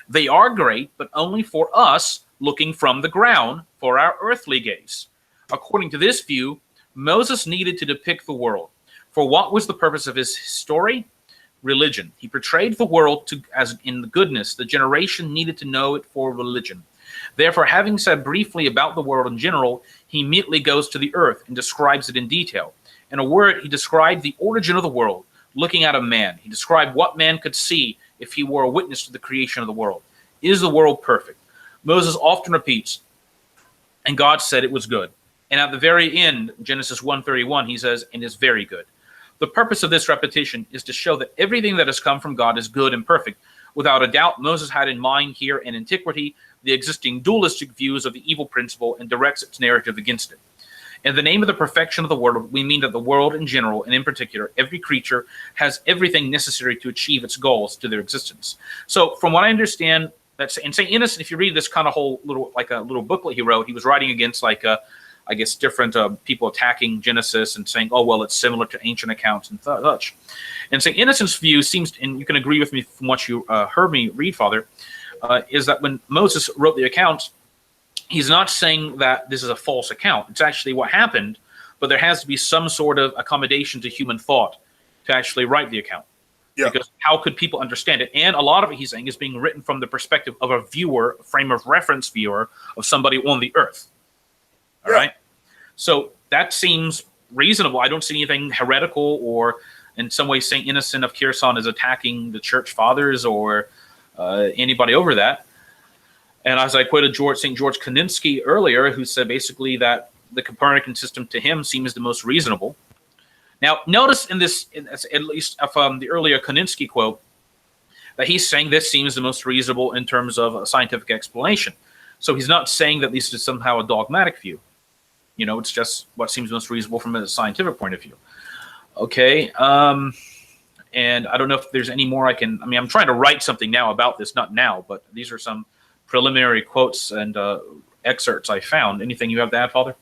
Speaker 2: They are great, but only for us looking from the ground, for our earthly gaze. According to this view, Moses needed to depict the world. For what was the purpose of his story? Religion. He portrayed the world as in the goodness. The generation needed to know it for religion. Therefore, having said briefly about the world in general, he immediately goes to the earth and describes it in detail. In a word, he described the origin of the world, looking at a man. He described what man could see if he were a witness to the creation of the world. Is the world perfect? Moses often repeats, and God said it was good. And at the very end, Genesis 1:31, he says, and it's very good. The purpose of this repetition is to show that everything that has come from God is good and perfect. Without a doubt, Moses had in mind here in antiquity the existing dualistic views of the evil principle and directs its narrative against it. In the name of the perfection of the world, we mean that the world in general, and in particular, every creature has everything necessary to achieve its goals to their existence. So from what I understand, that's in St. Innocent, if you read this kind of whole little, like a little booklet he wrote, he was writing against I guess different people attacking Genesis and saying, oh, well, it's similar to ancient accounts and such. And St. Innocent's view seems, and you can agree with me from what you heard me read, Father, is that when Moses wrote the accounts, he's not saying that this is a false account. It's actually what happened, but there has to be some sort of accommodation to human thought to actually write the account. Yeah. Because how could people understand it? And a lot of it, he's saying, is being written from the perspective of a viewer, a frame of reference viewer of somebody on the earth. All right. So that seems reasonable. I don't see anything heretical or in some way St. Innocent of Kherson is attacking the church fathers or anybody over that. And as I quoted St. George Kaninsky earlier, who said basically that the Copernican system to him seems the most reasonable. Now, notice in this, at least from the earlier Kaninsky quote, that he's saying this seems the most reasonable in terms of a scientific explanation. So he's not saying that this is somehow a dogmatic view. You know, it's just what seems most reasonable from a scientific point of view. Okay. And I don't know if there's any more I'm trying to write something now about this, not now, but these are some preliminary quotes and excerpts I found. Anything you have to add, Father?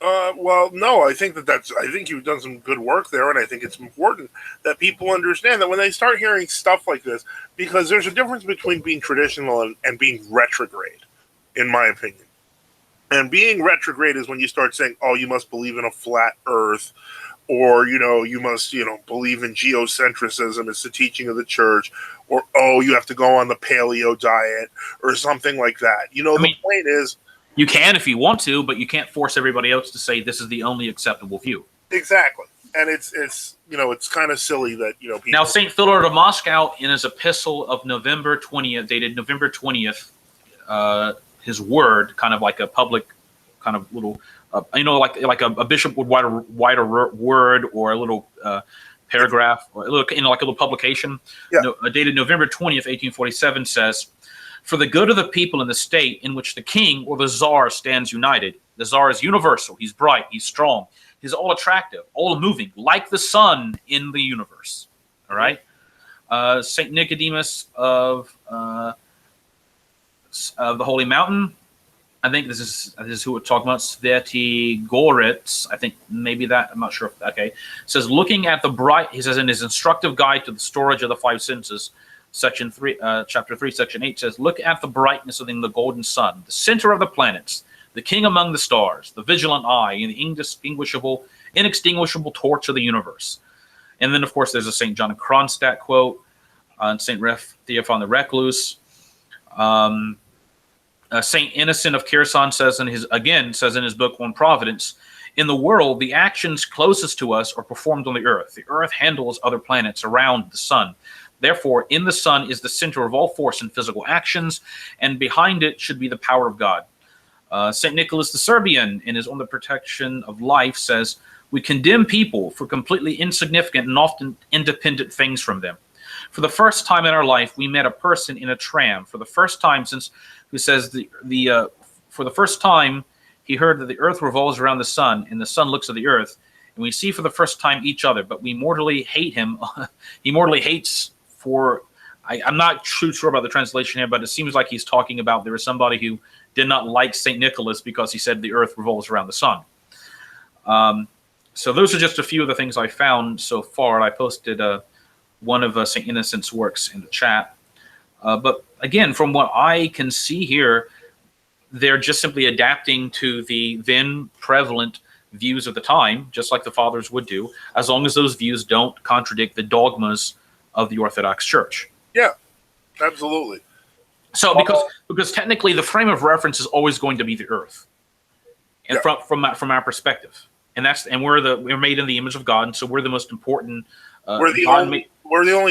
Speaker 1: Well, no, I think I think you've done some good work there, and I think it's important that people understand that when they start hearing stuff like this, because there's a difference between being traditional and being retrograde, in my opinion. And being retrograde is when you start saying, oh, you must believe in a flat earth, or, you must, believe in geocentrism. It's the teaching of the church, or, oh, you have to go on the paleo diet or something like that. The point is,
Speaker 2: you can if you want to, but you can't force everybody else to say this is the only acceptable view.
Speaker 1: Exactly. And it's kind of silly that, people...
Speaker 2: Now, St. Philip of Moscow, in his epistle of November 20th, dated November 20th, his word, kind of like a public kind of little, like a bishop would write a word or a little paragraph or a little, like a little publication. Yeah. Dated November 20th, 1847 says, for the good of the people in the state in which the king or the czar stands united. The czar is universal. He's bright. He's strong. He's all attractive, all moving, like the sun in the universe. All right. St. Nicodemus of the Holy Mountain. I think this is who we're talking about. Sveti Goretz. I think maybe that. I'm not sure. Okay. Says looking at the bright. He says in his instructive guide to the storage of the five senses, section 3, chapter 3, section 8 says, look at the brightness of the golden sun, the center of the planets, the king among the stars, the vigilant eye, and the inextinguishable torch of the universe. And then, of course, there's a St. John Kronstadt quote on St. Theophan the Recluse. St. Innocent of Kherson says in his book on Providence, in the world, the actions closest to us are performed on the earth. The earth handles other planets around the sun. Therefore, in the sun is the center of all force and physical actions, and behind it should be the power of God. St. Nicholas the Serbian, in his On the Protection of Life, says, we condemn people for completely insignificant and often independent things from them. For the first time in our life, we met a person in a tram. For the first time since, who says for the first time, he heard that the earth revolves around the sun, and the sun looks at the earth, and we see for the first time each other, but we mortally hate him. He mortally hates for, I'm not too sure about the translation here, but it seems like he's talking about there was somebody who did not like St. Nicholas because he said the earth revolves around the sun. So those are just a few of the things I found so far, and I posted one of St. Innocent's works in the chat. But again, from what I can see here, they're just simply adapting to the then prevalent views of the time, just like the fathers would do, as long as those views don't contradict the dogmas of the Orthodox Church.
Speaker 1: Yeah, absolutely.
Speaker 2: So because technically the frame of reference is always going to be the earth, and from our perspective, and we're made in the image of God, and so we're the most important.
Speaker 1: We're the only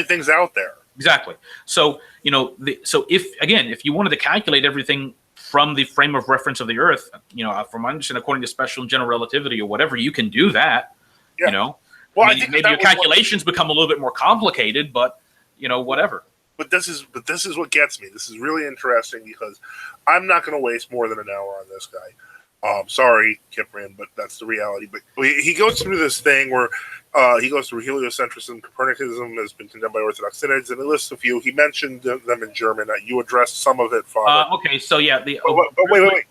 Speaker 1: things out there.
Speaker 2: Exactly. So if you wanted to calculate everything from the frame of reference of the earth, from my understanding, according to special and general relativity or whatever, you can do that.
Speaker 1: Yeah.
Speaker 2: Well, I think maybe your calculations become a little bit more complicated, but whatever.
Speaker 1: But this is what gets me. This is really interesting because I'm not going to waste more than an hour on this guy. Sorry, Kipran, but that's the reality. But he goes through this thing where he goes through heliocentrism, Copernicanism has been condemned by Orthodox synods, and he lists a few. He mentioned them in German. You addressed some of it, Father.
Speaker 2: Okay, so yeah.
Speaker 1: But wait.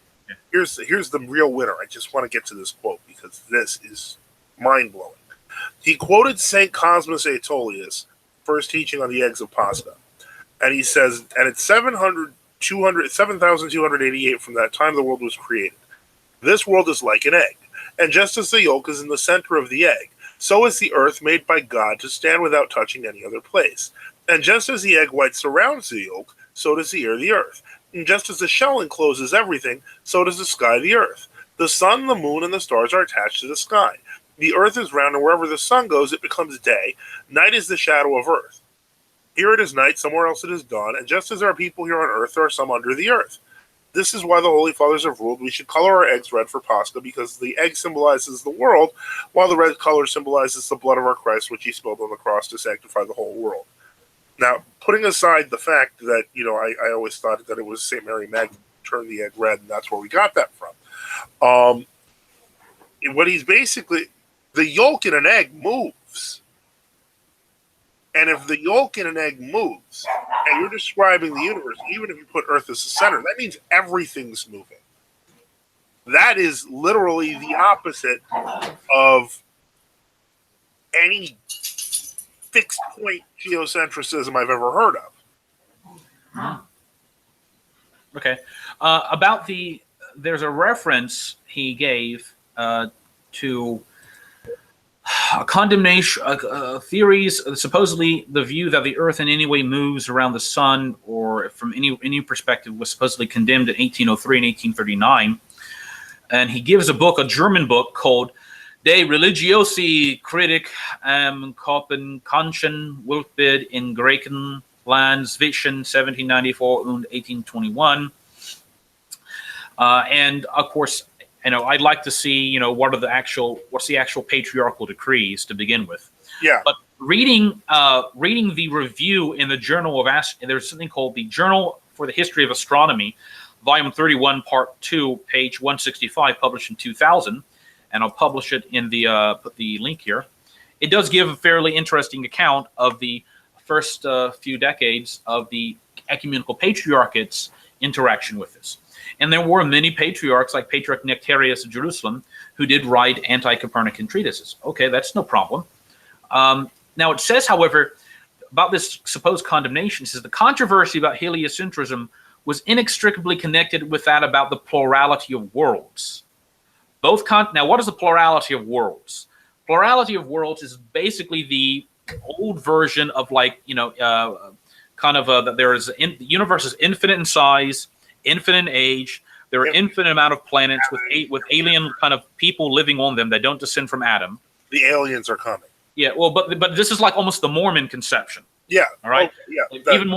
Speaker 1: Here's the real winner. I just want to get to this quote because this is mind-blowing. He quoted St. Cosmas Aetolius, first teaching on the eggs of Pascha. And he says, and it's 7,288 from that time the world was created. This world is like an egg, and just as the yolk is in the center of the egg, so is the earth made by God to stand without touching any other place. And just as the egg white surrounds the yolk, so does the air the earth. And just as the shell encloses everything, so does the sky the earth. The sun, the moon, and the stars are attached to the sky. The earth is round, and wherever the sun goes, it becomes day. Night is the shadow of earth. Here it is night, somewhere else it is dawn, and just as there are people here on earth, there are some under the earth. This is why the Holy Fathers have ruled we should color our eggs red for Pascha, because the egg symbolizes the world, while the red color symbolizes the blood of our Christ, which he spilled on the cross to sanctify the whole world. Now, putting aside the fact that, I always thought that it was St. Mary Magdalene who turned the egg red, and that's where we got that from. What he's basically, the yolk in an egg moves. And if the yolk in an egg moves, and you're describing the universe, even if you put Earth as the center, that means everything's moving. That is literally the opposite of any fixed point geocentrism I've ever heard of.
Speaker 2: Okay. There's a reference he gave to condemnation theories, supposedly the view that the earth in any way moves around the sun, or from any perspective, was supposedly condemned in 1803 and 1839. And he gives a German book called De Religiosi Kritik am Kopenkanschen Weltbild in Griechenland zwischen 1794 and 1821. And of course, I'd like to see, what's the actual patriarchal decrees to begin with.
Speaker 1: Yeah.
Speaker 2: But reading the review in the Journal of there's something called the Journal for the History of Astronomy, Volume 31, Part 2, page 165, published in 2000, and I'll publish it in put the link here. It does give a fairly interesting account of the first few decades of the ecumenical patriarchate's interaction with this. And there were many patriarchs, like Patriarch Nectarius of Jerusalem, who did write anti-Copernican treatises. Okay, that's no problem. Now it says, however, about this supposed condemnation, it says the controversy about heliocentrism was inextricably connected with that about the plurality of worlds. Now, what is the plurality of worlds? Plurality of worlds is basically the old version of that the universe is infinite in size, infinite in age. There are infinite amount of planets with alien kind of people living on them that don't descend from Adam.
Speaker 1: The aliens are coming.
Speaker 2: Yeah, well, but this is like almost the Mormon conception.
Speaker 1: Yeah.
Speaker 2: All right.
Speaker 1: Okay, yeah.
Speaker 2: Even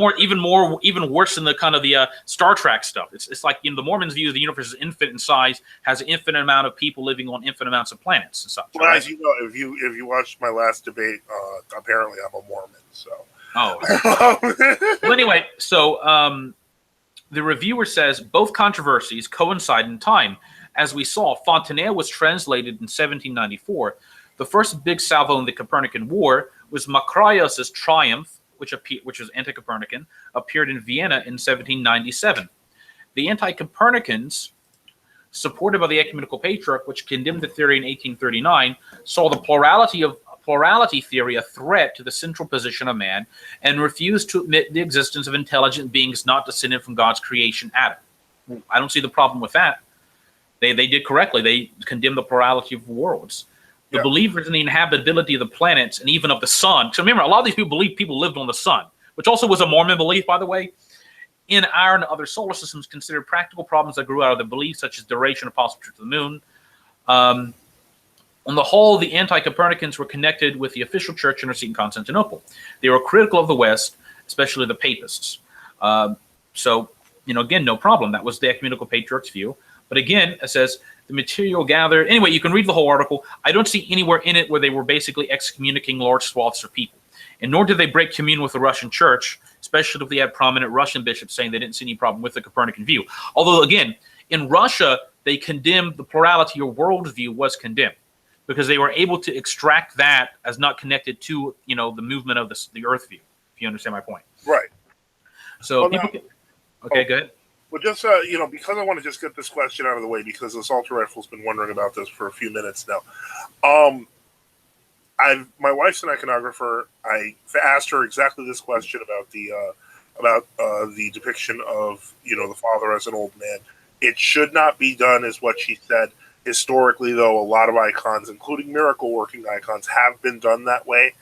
Speaker 2: worse than the kind of the Star Trek stuff. It's like the Mormons' view the universe is infinite in size, has an infinite amount of people living on infinite amounts of planets and such.
Speaker 1: Well,
Speaker 2: right?
Speaker 1: as you know, if you watched my last debate, apparently I'm a Mormon, so.
Speaker 2: Oh. Well, anyway, so the reviewer says both controversies coincide in time. As we saw, Fontenelle was translated in 1794. The first big salvo in the Copernican War was Macraius's Triumph, which was anti-Copernican, appeared in Vienna in 1797. The anti-Copernicans, supported by the Ecumenical Patriarch, which condemned the theory in 1839, saw the plurality theory a threat to the central position of man and refused to admit the existence of intelligent beings not descended from God's creation, Adam. I don't see the problem with that. They did correctly. They condemned the plurality of worlds. The believers in the inhabitability of the planets and even of the sun. So remember, a lot of these people believe people lived on the sun, which also was a Mormon belief, by the way. In our and other solar systems, considered practical problems that grew out of the belief, such as duration of possible trip to the moon. On the whole, the anti-Copernicans were connected with the official church in Constantinople. They were critical of the West, especially the papists. So, again, no problem. That was the Ecumenical Patriarch's view. But again, it says the material gathered. Anyway, you can read the whole article. I don't see anywhere in it where they were basically excommunicating large swaths of people. And nor did they break communion with the Russian church, especially if they had prominent Russian bishops saying they didn't see any problem with the Copernican view. Although, again, in Russia, they condemned the plurality of worldview was condemned because they were able to extract that as not connected to, the movement of the Earth view, if you understand my point.
Speaker 1: Right.
Speaker 2: So go ahead.
Speaker 1: Well, just, because I want to just get this question out of the way, because this Ultra Rifle's been wondering about this for a few minutes now. My wife's an iconographer. I asked her exactly this question about the depiction of, the father as an old man. It should not be done, is what she said. Historically, though, a lot of icons, including miracle-working icons, have been done that way.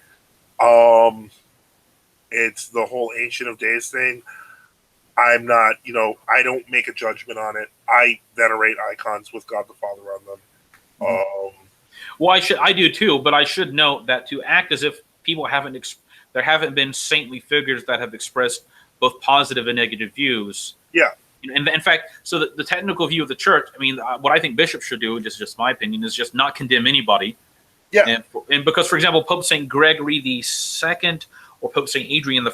Speaker 1: It's the whole Ancient of Days thing. I'm not, I don't make a judgment on it. I venerate icons with God the Father on them.
Speaker 2: Well, I do too, but I should note that to act as if people there haven't been saintly figures that have expressed both positive and negative views.
Speaker 1: Yeah.
Speaker 2: And in fact, so the technical view of the church, what I think bishops should do, just my opinion, is just not condemn anybody.
Speaker 1: Yeah.
Speaker 2: And because, for example, Pope St. Gregory II or Pope St. Adrian I,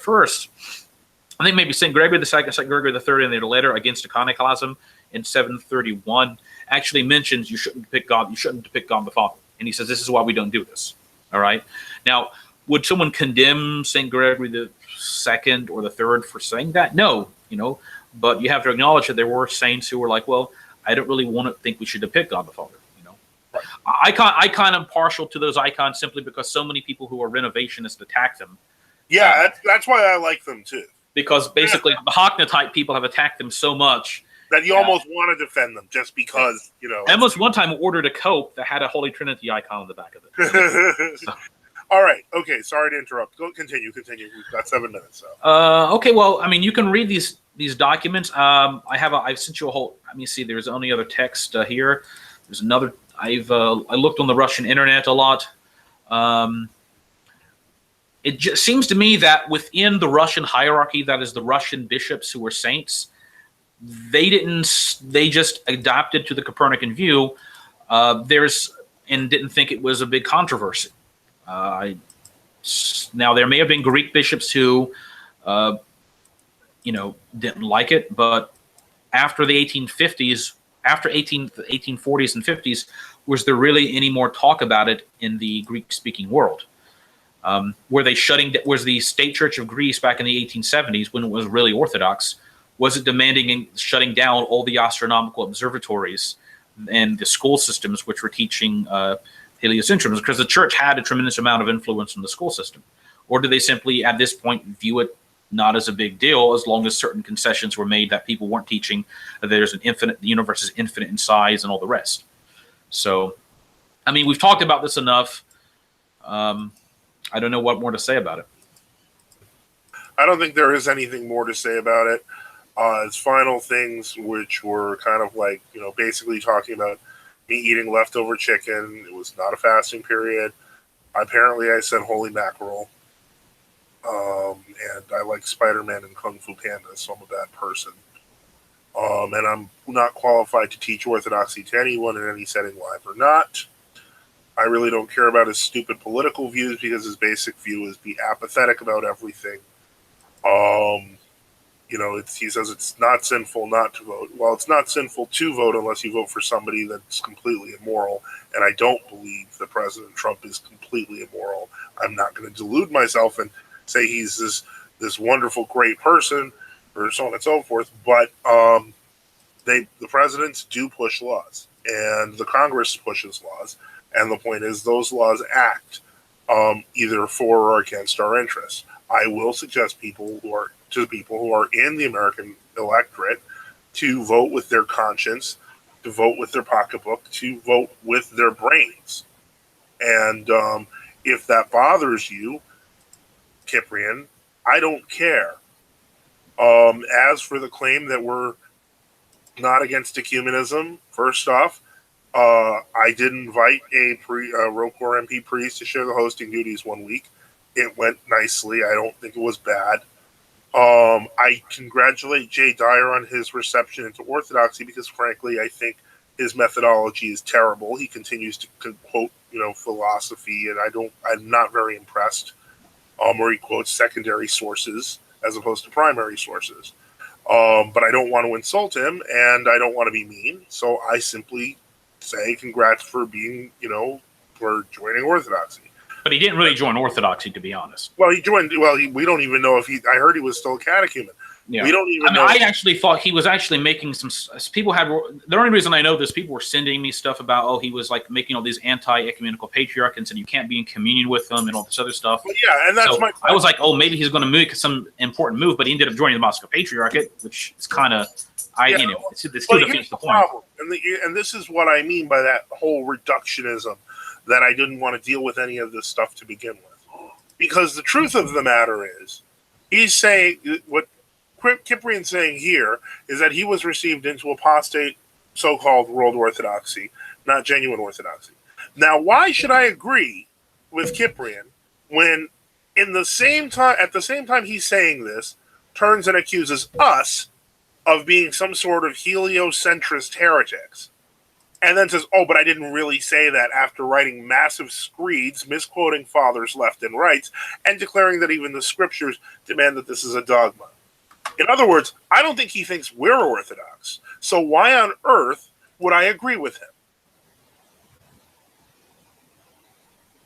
Speaker 2: I think maybe St. Gregory II, St. Gregory III in their letter against iconoclasm in 731 actually mentions you shouldn't depict God the Father. And he says this is why we don't do this. All right. Now, would someone condemn St. Gregory II or the III for saying that? No, but you have to acknowledge that there were saints who were like, well, I don't really want to think we should depict God the Father. Right. I kind of partial to those icons simply because so many people who are renovationists attack them.
Speaker 1: Yeah, that's why I like them too.
Speaker 2: Because basically the Hockner type people have attacked them so much
Speaker 1: that you almost want to defend them just because,
Speaker 2: I almost one time ordered a coat that had a Holy Trinity icon on the back of it. So.
Speaker 1: All right. Okay. Sorry to interrupt. Continue. We've got 7 minutes. So.
Speaker 2: Okay. Well, you can read these documents. I've sent you a whole. Let me see. There's only other text here. There's another. I looked on the Russian internet a lot. It just seems to me that within the Russian hierarchy, that is the Russian bishops who were saints, they just adapted to the Copernican view. And didn't think it was a big controversy. Now there may have been Greek bishops who, didn't like it, but after the 1850s, after the 1840s and 50s, was there really any more talk about it in the Greek-speaking world? Was the state church of Greece back in the 1870s, when it was really Orthodox, was it demanding and shutting down all the astronomical observatories and the school systems which were teaching heliocentrism? Because the church had a tremendous amount of influence in the school system. Or did they simply, at this point, view it not as a big deal as long as certain concessions were made that people weren't teaching that the universe is infinite in size and all the rest? So, we've talked about this enough. I don't know what more to say about it.
Speaker 1: I don't think there is anything more to say about it. As final things, which were kind of like, basically talking about me eating leftover chicken. It was not a fasting period. Apparently, I said holy mackerel. And I like Spider-Man and Kung Fu Panda, so I'm a bad person. And I'm not qualified to teach orthodoxy to anyone in any setting, live or not. I really don't care about his stupid political views because his basic view is be apathetic about everything. He says it's not sinful not to vote. Well, it's not sinful to vote unless you vote for somebody that's completely immoral. And I don't believe that President Trump is completely immoral. I'm not going to delude myself and say he's this wonderful, great person, or so on and so forth. But the presidents do push laws, and the Congress pushes laws. And the point is, those laws act either for or against our interests. I will suggest people who are in the American electorate to vote with their conscience, to vote with their pocketbook, to vote with their brains. And if that bothers you, Cyprian, I don't care. As for the claim that we're not against ecumenism, first off, I did invite a ROCOR MP priest to share the hosting duties 1 week. It went nicely. I don't think it was bad. I congratulate Jay Dyer on his reception into Orthodoxy because, frankly, I think his methodology is terrible. He continues to quote, philosophy, and I'm not very impressed. Or he quotes secondary sources as opposed to primary sources. But I don't want to insult him, and I don't want to be mean. So I simply say congrats for being, for joining Orthodoxy.
Speaker 2: But he didn't really join Orthodoxy, to be honest.
Speaker 1: Well, he joined. Well, we don't even know if he. I heard he was still a catechumen.
Speaker 2: Yeah.
Speaker 1: We don't even know.
Speaker 2: I actually thought he was actually making some. People had. The only reason I know this, people were sending me stuff about, he was like making all these anti-ecumenical patriarchs and said you can't be in communion with them and all this other stuff.
Speaker 1: Well, yeah, and that's
Speaker 2: I was like, maybe he's going to make some important move, but he ended up joining the Moscow Patriarchate, which is kind of. Anyway, it still defeats the point.
Speaker 1: Problem, and this is what I mean by that whole reductionism, that I didn't want to deal with any of this stuff to begin with. Because the truth of the matter is, he's saying, what Cyprian's saying here is that he was received into apostate so-called world orthodoxy, not genuine orthodoxy. Now, why should I agree with Cyprian when at the same time he's saying this, turns and accuses us of being some sort of heliocentrist heretics? And then says, but I didn't really say that, after writing massive screeds, misquoting fathers left and right, and declaring that even the scriptures demand that this is a dogma. In other words, I don't think he thinks we're Orthodox. So why on earth would I agree with him?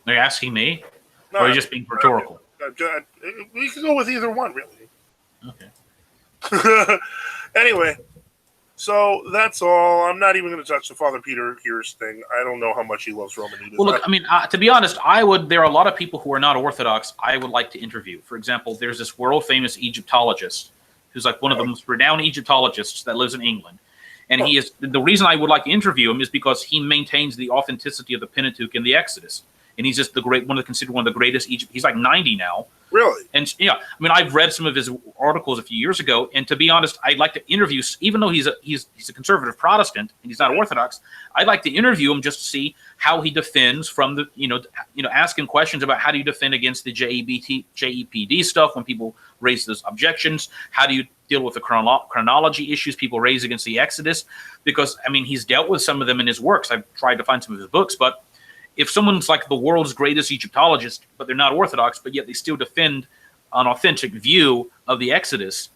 Speaker 2: Are you asking me?
Speaker 1: No,
Speaker 2: or are you just being rhetorical?
Speaker 1: We can go with either one, really.
Speaker 2: Okay.
Speaker 1: Anyway. So that's all. I'm not even going to touch the Father Peter here's thing. I don't know how much he loves Romanitas.
Speaker 2: Well, look, to be honest, there are a lot of people who are not Orthodox I would like to interview. For example, there's this world-famous Egyptologist who's like one of the most renowned Egyptologists that lives in England. And he is the reason I would like to interview him is because he maintains the authenticity of the Pentateuch and the Exodus. And he's just considered one of the greatest Egypt. He's like 90 now.
Speaker 1: Really?
Speaker 2: And I've read some of his articles a few years ago, and to be honest, I'd like to interview, even though he's a conservative Protestant and he's not Orthodox, I'd like to interview him just to see how he defends from the, ask him questions about how do you defend against the JEPD stuff when people raise those objections. How do you deal with the chronology issues people raise against the Exodus? Because he's dealt with some of them in his works. I've tried to find some of his books, but if someone's like the world's greatest Egyptologist, but they're not Orthodox, but yet they still defend an authentic view of the Exodus,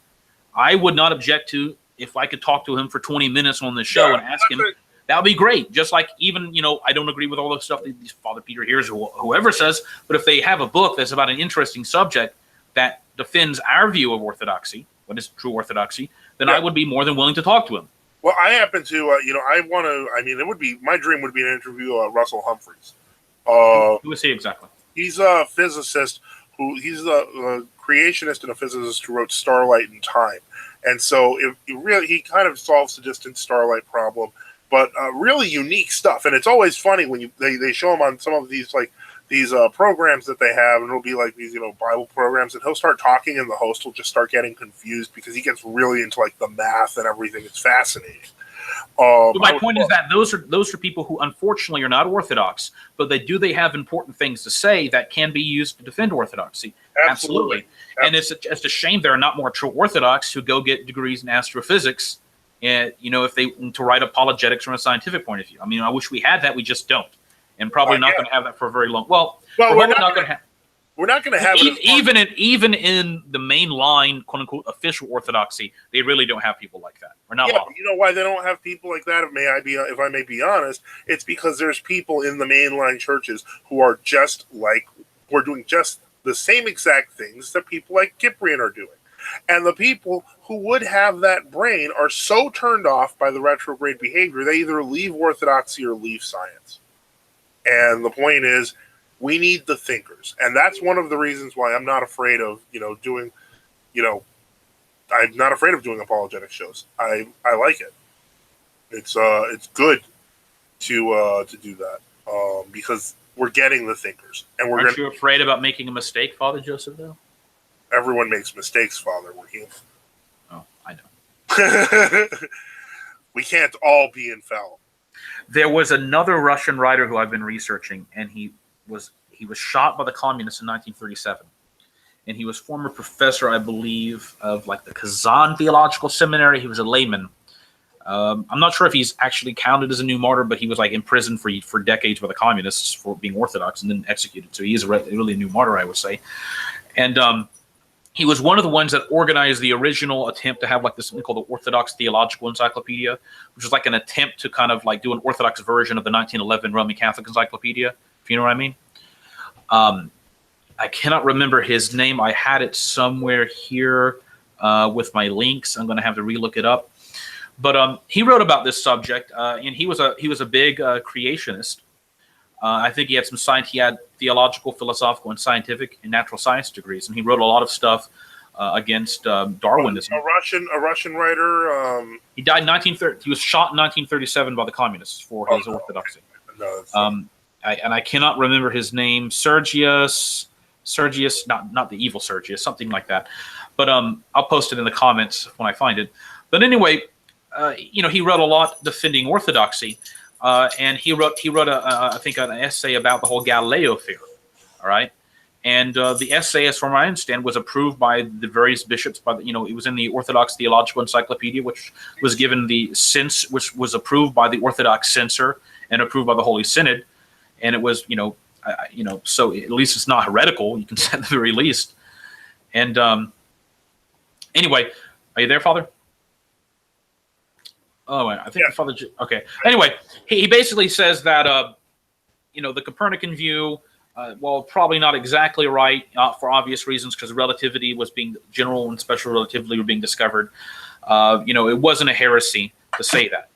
Speaker 2: I would not object to if I could talk to him for 20 minutes on the show and ask him. That would be great. Just like even, I don't agree with all the stuff that Father Peter hears or whoever says, but if they have a book that's about an interesting subject that defends our view of Orthodoxy, what is true Orthodoxy, then I would be more than willing to talk to him.
Speaker 1: Well, I happen to, it would be, my dream would be an interview Russell Humphreys.
Speaker 2: Who is he exactly?
Speaker 1: He's a physicist he's a creationist and a physicist who wrote Starlight in Time. And so he kind of solves the distant starlight problem, but really unique stuff. And it's always funny when they show him on some of these, these programs that they have, and it'll be like these, Bible programs, and he'll start talking and the host will just start getting confused because he gets really into the math and everything. It's fascinating.
Speaker 2: My point is that those are people who unfortunately are not Orthodox, but they have important things to say that can be used to defend Orthodoxy. Absolutely. And it's a shame there are not more true Orthodox who go get degrees in astrophysics, and if they to write apologetics from a scientific point of view. I wish we had that. We just don't. and probably not going to have that for very long. Well,
Speaker 1: we're
Speaker 2: not going to have.
Speaker 1: We're not going to have it
Speaker 2: even in the mainline, quote unquote, official Orthodoxy. They really don't have people like that. Or not.
Speaker 1: Yeah, you know why they don't have people like that? If I may be honest, it's because there's people in the mainline churches who are doing just the same exact things that people like Cyprian are doing, and the people who would have that brain are so turned off by the retrograde behavior they either leave Orthodoxy or leave science. And the point is, we need the thinkers, and that's one of the reasons why I'm not afraid of doing I'm not afraid of doing apologetic shows. I like it. It's good to do that because we're getting the thinkers, and
Speaker 2: Aren't you afraid about making a mistake, Father Joseph? Though
Speaker 1: everyone makes mistakes, Father. We're human.
Speaker 2: Oh, I know.
Speaker 1: We can't all be infallible.
Speaker 2: There was another Russian writer who I've been researching, and he was shot by the communists in 1937, and he was former professor, I believe, of like the Kazan Theological Seminary. He was a layman. I'm not sure if he's actually counted as a new martyr, but he was like imprisoned for decades by the communists for being Orthodox and then executed. So he is really a new martyr, I would say. And he was one of the ones that organized the original attempt to have like this thing called the Orthodox Theological Encyclopedia, which was like an attempt to kind of like do an Orthodox version of the 1911 Roman Catholic Encyclopedia, if you know what I mean. I cannot remember his name. I had it somewhere here with my links. I'm going to have to relook it up. But he wrote about this subject, and he was a big creationist. I think he had theological, philosophical, and scientific and natural science degrees, and he wrote a lot of stuff against Darwinism.
Speaker 1: A Russian writer.
Speaker 2: He died in 1930. He was shot in 1937 by the communists for his orthodoxy. No, I cannot remember his name. Sergius, not the evil Sergius, something like that. But I'll post it in the comments when I find it. But anyway, he wrote a lot defending orthodoxy, and he wrote I think an essay about the whole Galileo theory. All right, and the essay, as far as I understand, was approved by the various bishops. It was in the Orthodox Theological Encyclopedia, which was given which was approved by the Orthodox censor and approved by the Holy Synod. And it was, so at least it's not heretical. You can say at the very least. And anyway, are you there, Father? Oh, I think the Father. Okay. Anyway, he basically says that the Copernican view, probably not exactly right for obvious reasons, because relativity was being general and special relativity were being discovered. It wasn't a heresy to say that.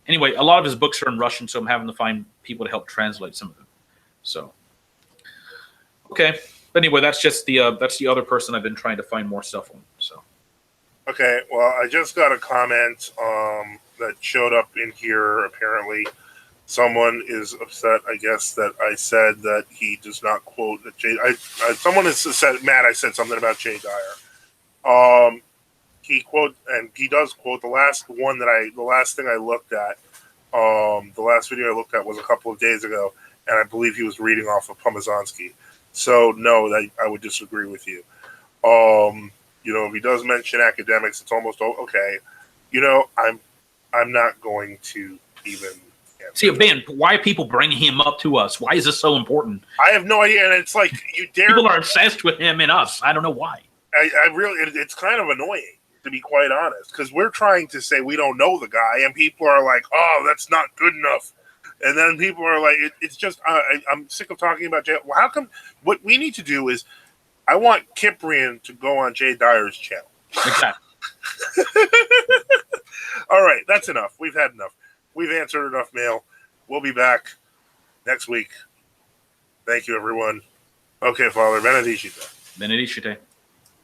Speaker 2: Anyway, a lot of his books are in Russian, so I'm having to find people to help translate some of them. So, okay. But anyway, that's the other person I've been trying to find more stuff on. So,
Speaker 1: okay. Well, I just got a comment that showed up in here. Apparently, someone is upset. I guess that I said that he does not quote that Jay. Someone has said, Matt. I said something about Jay Dyer. He does quote the last thing I looked at, the last video I looked at was a couple of days ago, and I believe he was reading off of Pomazanski. So no, I would disagree with you. If he does mention academics, it's almost okay. I'm not going to even.
Speaker 2: See, Ben, why are people bringing him up to us? Why is this so important?
Speaker 1: I have no idea, and it's like
Speaker 2: people are obsessed with him and us. I don't know why.
Speaker 1: I really, it's kind of annoying, to be quite honest, because we're trying to say we don't know the guy, and people are like, "Oh, that's not good enough," and then people are like, "It's just I'm sick of talking about Jay." Well, how come? What we need to do is, I want Cyprian to go on Jay Dyer's channel.
Speaker 2: Exactly.
Speaker 1: All right, that's enough. We've had enough. We've answered enough mail. We'll be back next week. Thank you, everyone. Okay, Father, benedicite.
Speaker 2: Benedicite.